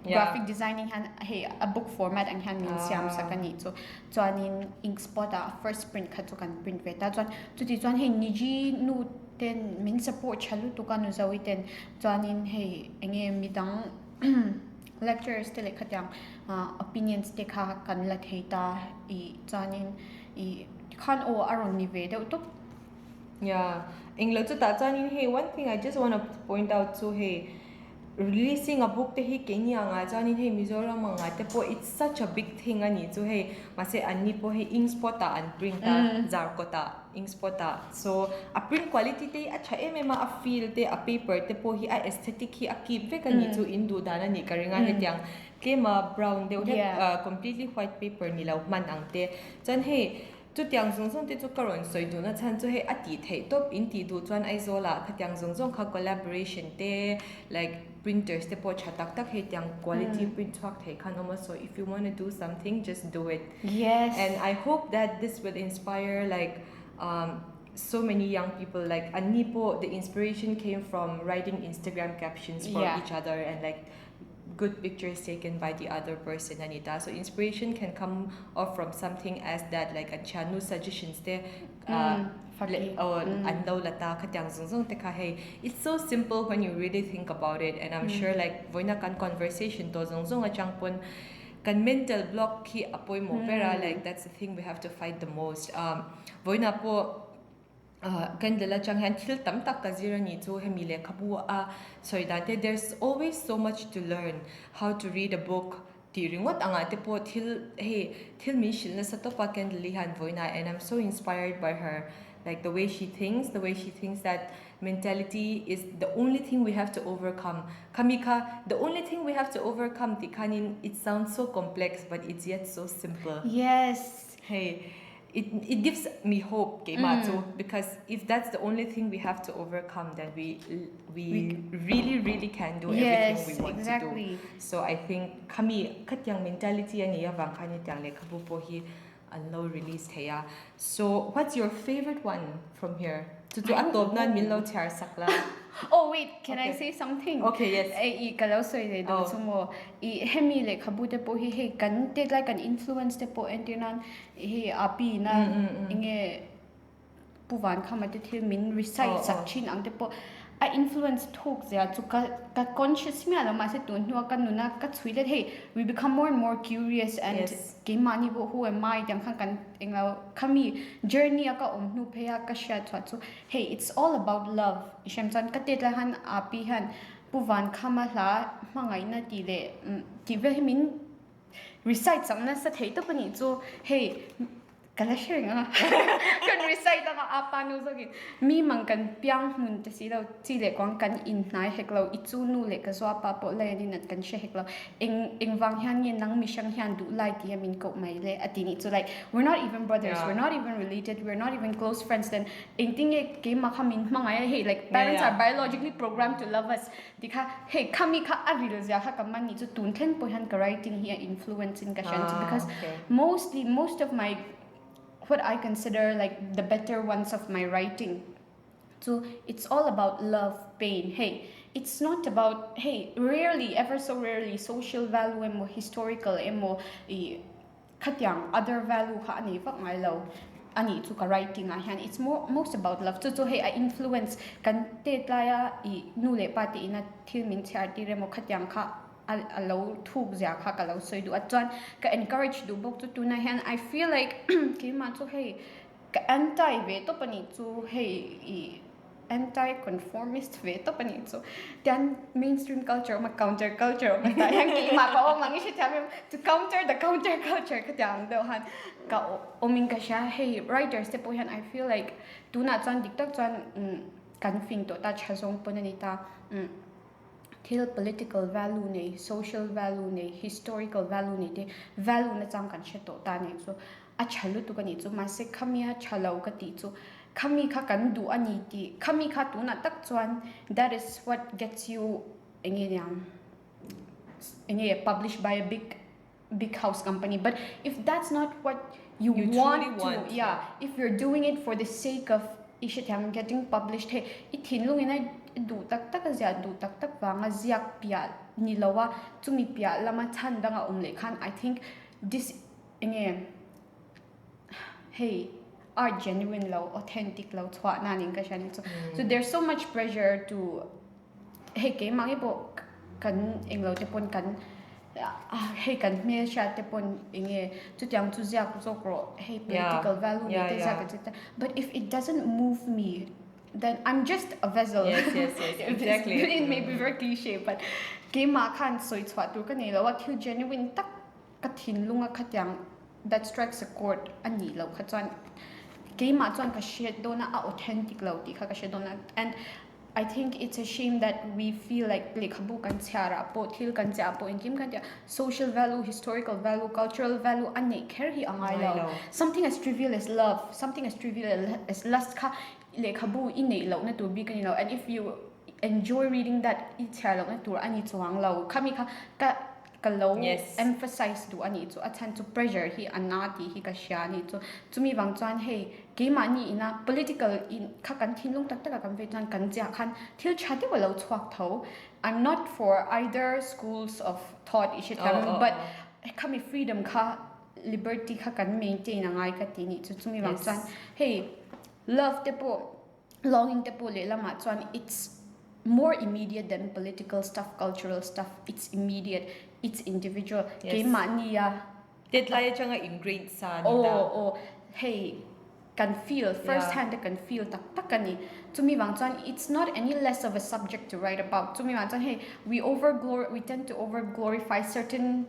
graphic designing han hey a book format ang han min siam sa kani so chuanin ink spot a first print kha chu kan print ve ta chuan chuti chuan hey niji nu ten min support chalu tu kan zawi ten chuanin hey enge midang lecturers te le khatyang opinions te kha kan la theita I chuanin I khan o aron ni ve de tu Yeah, England to Tatsanin, hey, one thing I just want to point out to hey, releasing a book to hey Kenya nga Johnny hey Mizoram nga tepo it's such a big thing ani to hey mase ani po hey ink spota and print zarkota ink spota so a print quality te acha ma a feel te a paper tepo hi a aesthetic hi a keep ve kani to indu dana ni karinga he tyang kema brown de completely white paper ni lau man ang te chan hey chu tiang zong zong te chu karon soi du na chan chu he ati thei top in ti du chuan ai zola kha tiang zong zong kha collaboration te like printers te po chatak tak he tiang quality print chak thei khan oma so if you want to do something just do it yes and I hope that this will inspire like so many young people like anipo the inspiration came from writing Instagram captions for each other and like good pictures taken by the other person Anita so inspiration can come off from something as that like a chanu suggestions there andaw lata khatyang zungzung te kha hey it's so simple when you really think about it and I'm sure like voina kan conversation to zungzung a changpon kan mental block ki apoy mo pera like that's the thing we have to fight the most voina po kan dala chang han thil tam tak ka zira ni chu hemile khabu a soidante there's always so much to learn how to read a book tiringot anga te po thil mi shil na sa to pa kan lihan voina and I'm so inspired by her like the way she thinks that mentality is the only thing we have to overcome kamika the only thing we have to overcome tikanin it sounds so complex but it's yet so simple yes hey it gives me hope because if that's the only thing we have to overcome then we really can do everything we want to do so I think kami katyang mentality ani yawang kani tyang le khabu po hi unlow release heya so what's your favorite one from here to atob na minlo char sakla oh wait can I say something okay yes I kalau soi le do sumo I hemi le khabu te po hi he kan te like an influence te po entinan he api na inge puwan khama te thil min recite sakchin ang te po a influence talk zia chu ka conscious mi ala ma se tun hnu kan nuna ka chuile hey we become more and more curious and ke mani bo who am I jam khan kan englau khami journey aka hnu pheya ka sha chwa chu hey it's all about love ishem chan ka te la han api han puwan khama hla mangai na ti le ti ve min recite samna sa thei to pani chu hey kala sharing kan recite nga apa nu zogi mi mang kan piang mun te si lo chi le kwang kan in nai heklo ichu nu le ka zo pa po le ni nat kan she heklo eng wang hian yen nang mi shang hian du lai ti min ko mai le atini so like we're not even brothers we're not even related we're not even close friends then eng ting e ke ma khamin mangai hey like parents are biologically programmed to love us dikha hey khami kha arilo ja kha kaman ni chu tun thlen po han ka writing here influence in ka shan because most of my what I consider like the better ones of my writing. So it's all about love, pain. Hey, it's not about rarely, ever so rarely, social value emo historical emo katyang other value ha ani fa ngai lo ani chu ka writing a hian it's most about love so hey I influence kan te tlaya I nu le pati ina thil min char ti remo khatyang kha alo thuk zia kha ka lo soi du atwan ka encourage du bok tu na hian I feel like ke ma chu hey ka anti ve to pani chu hey anti conformist ve to pani chu then mainstream culture ma counter culture ma ta yang ki ma ko mangi shi tham to counter the counter culture ka dang do han ka oming ka sha hey writers te po hian I feel like tu na chan dik tak chan kan fing to ta chazong ponani ta thil political value nei social value nei historical value nei te value na chang kan she to ta nei so a chalu tu kan ni chu ma se khamia chalau ka ti chu khami kha kan du ani ti khami kha tu na tak chuan that is what gets you published by a big house company. But if that's not what you want to, if you're doing it for the sake of getting published, hey, ithin lungin du tak tak azia du tak tak wanga ziak pia nilawa tumi pia lama chandanga khan. I think this hey are genuine low, authentic low chwa naning ka siya nito. So there's so much pressure to hey kay mangi po kan englo te pon kan hey kan me siya te pon tu tiang tu zia ku sokro hey political value te zia. But if it doesn't move me, then I'm just a vessel. Yes, exactly. It may be very cliche, but kay ma kan soy chwa tu kan what you genuine tak kathin lunga khatyang that strikes a chord ani lo khatwan kay ma chuan ka share dona a authentic lo ti kha ka share dona. And I think it's a shame that we feel like lekhabu kan chara po thil kan cha po inkim kan social value, historical value, cultural value ane kher hi angai lo. Something as trivial as love, something as trivial as lust kha lekhabu inei lo na tu bi kan lo. And if you enjoy reading that I chara lo na tu ani chuang lo khami kha ka kalau emphasize do ani to attend to pressure hi anati hi ka shani to mi wang chuan hey ke mani ina political in kha kan thinlung tak tak kan ve tan kan ja khan thil chhati walo chhuak tho. I'm not for either schools of thought but kami freedom kha liberty kha kan maintain angai ka ti ni to mi wang chuan hey love te po longing te po le lama chuan it's more immediate than political stuff, cultural stuff. It's immediate, it's individual. Kay mania. Deadline changa ingrained sa nida. Hey, can feel firsthand. Can feel tak takani. To me, it's not any less of a subject to write about. To me, hey, we tend to over glorify certain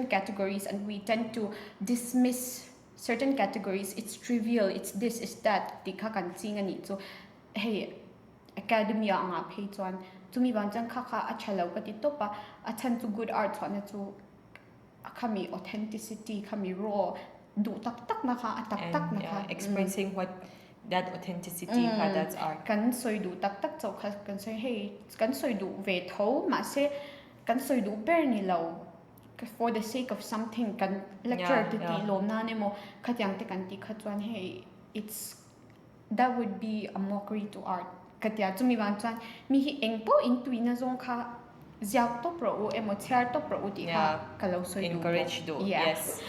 categories, and we tend to dismiss certain categories. It's trivial. It's this. It's that. Di ka kan singani. So, hey. Academia anga phe chuan tumi ban chang kha achalo ka ti topa achan to good art chuan chu khami authenticity khami raw du tak tak na kha tak tak na kha expressing what that authenticity that's art kan soi du tak tak chau kha kan soi hey kan soi du ve tho ma se kan soi du ber ni lo for the sake of something kan lecture ti lo na ne mo khatyang te kan ti kha chuan hey it's that would be a mockery to art. Katya chumi wan chuan mi hi engpo intuina zong kha ziak to pro emo char to pro ti kha kalau so encourage do. Yes.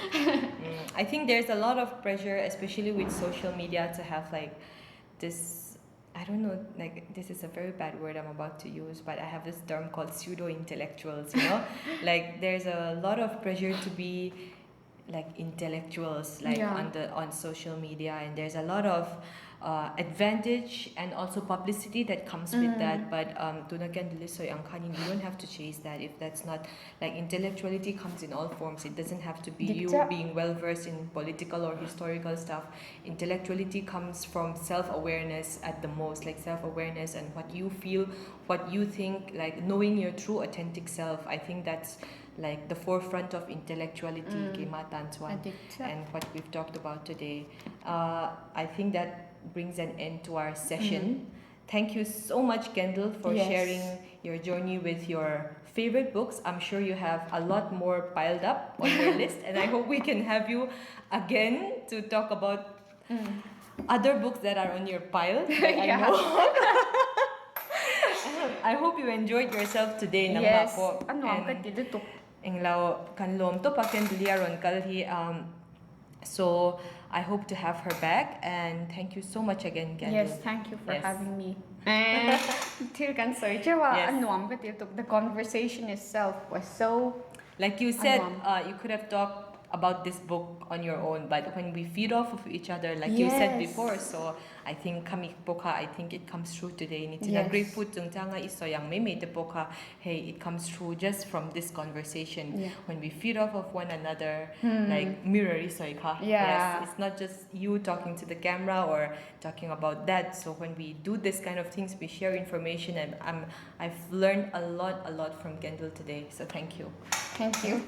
I think there's a lot of pressure, especially with social media, to have like this, I don't know, like this is a very bad word I'm about to use, but I have this term called pseudo intellectuals, like there's a lot of pressure to be like intellectuals on social media, and there's a lot of advantage and also publicity that comes with that. But you don't have to chase that if that's not like intellectuality comes in all forms. It doesn't have to be you being well versed in political or historical stuff. Intellectuality comes from self-awareness at the most, like self-awareness and what you feel, what you think, like knowing your true authentic self. I think that's like the forefront of intellectuality, and what we've talked about today. I think that brings an end to our session. Thank you so much, Kendall, for sharing your journey with your favorite books. I'm sure you have a lot more piled up on your list, and I hope we can have you again to talk about other books that are on your pile. I know. I hope you enjoyed yourself today. Yes. So I hope to have her back, and thank you so much again, Kendall. Yes, thank you for having me. And the conversation itself was so like you said, you could have talked about this book on your own, but when we feed off of each other, like you said Yes. before, so I think kami poka, I think it comes through today. Ni Yes. grateful jung tanga iso yang meme te poka, hey, it comes through just from this conversation. Yeah. When we feed off of one another, like mirror iso ka. Yeah. Yes, it's not just you talking to the camera or talking about that. So when we do this kind of things, we share information, and I've learned a lot from Kendall today. So thank you. Thank you.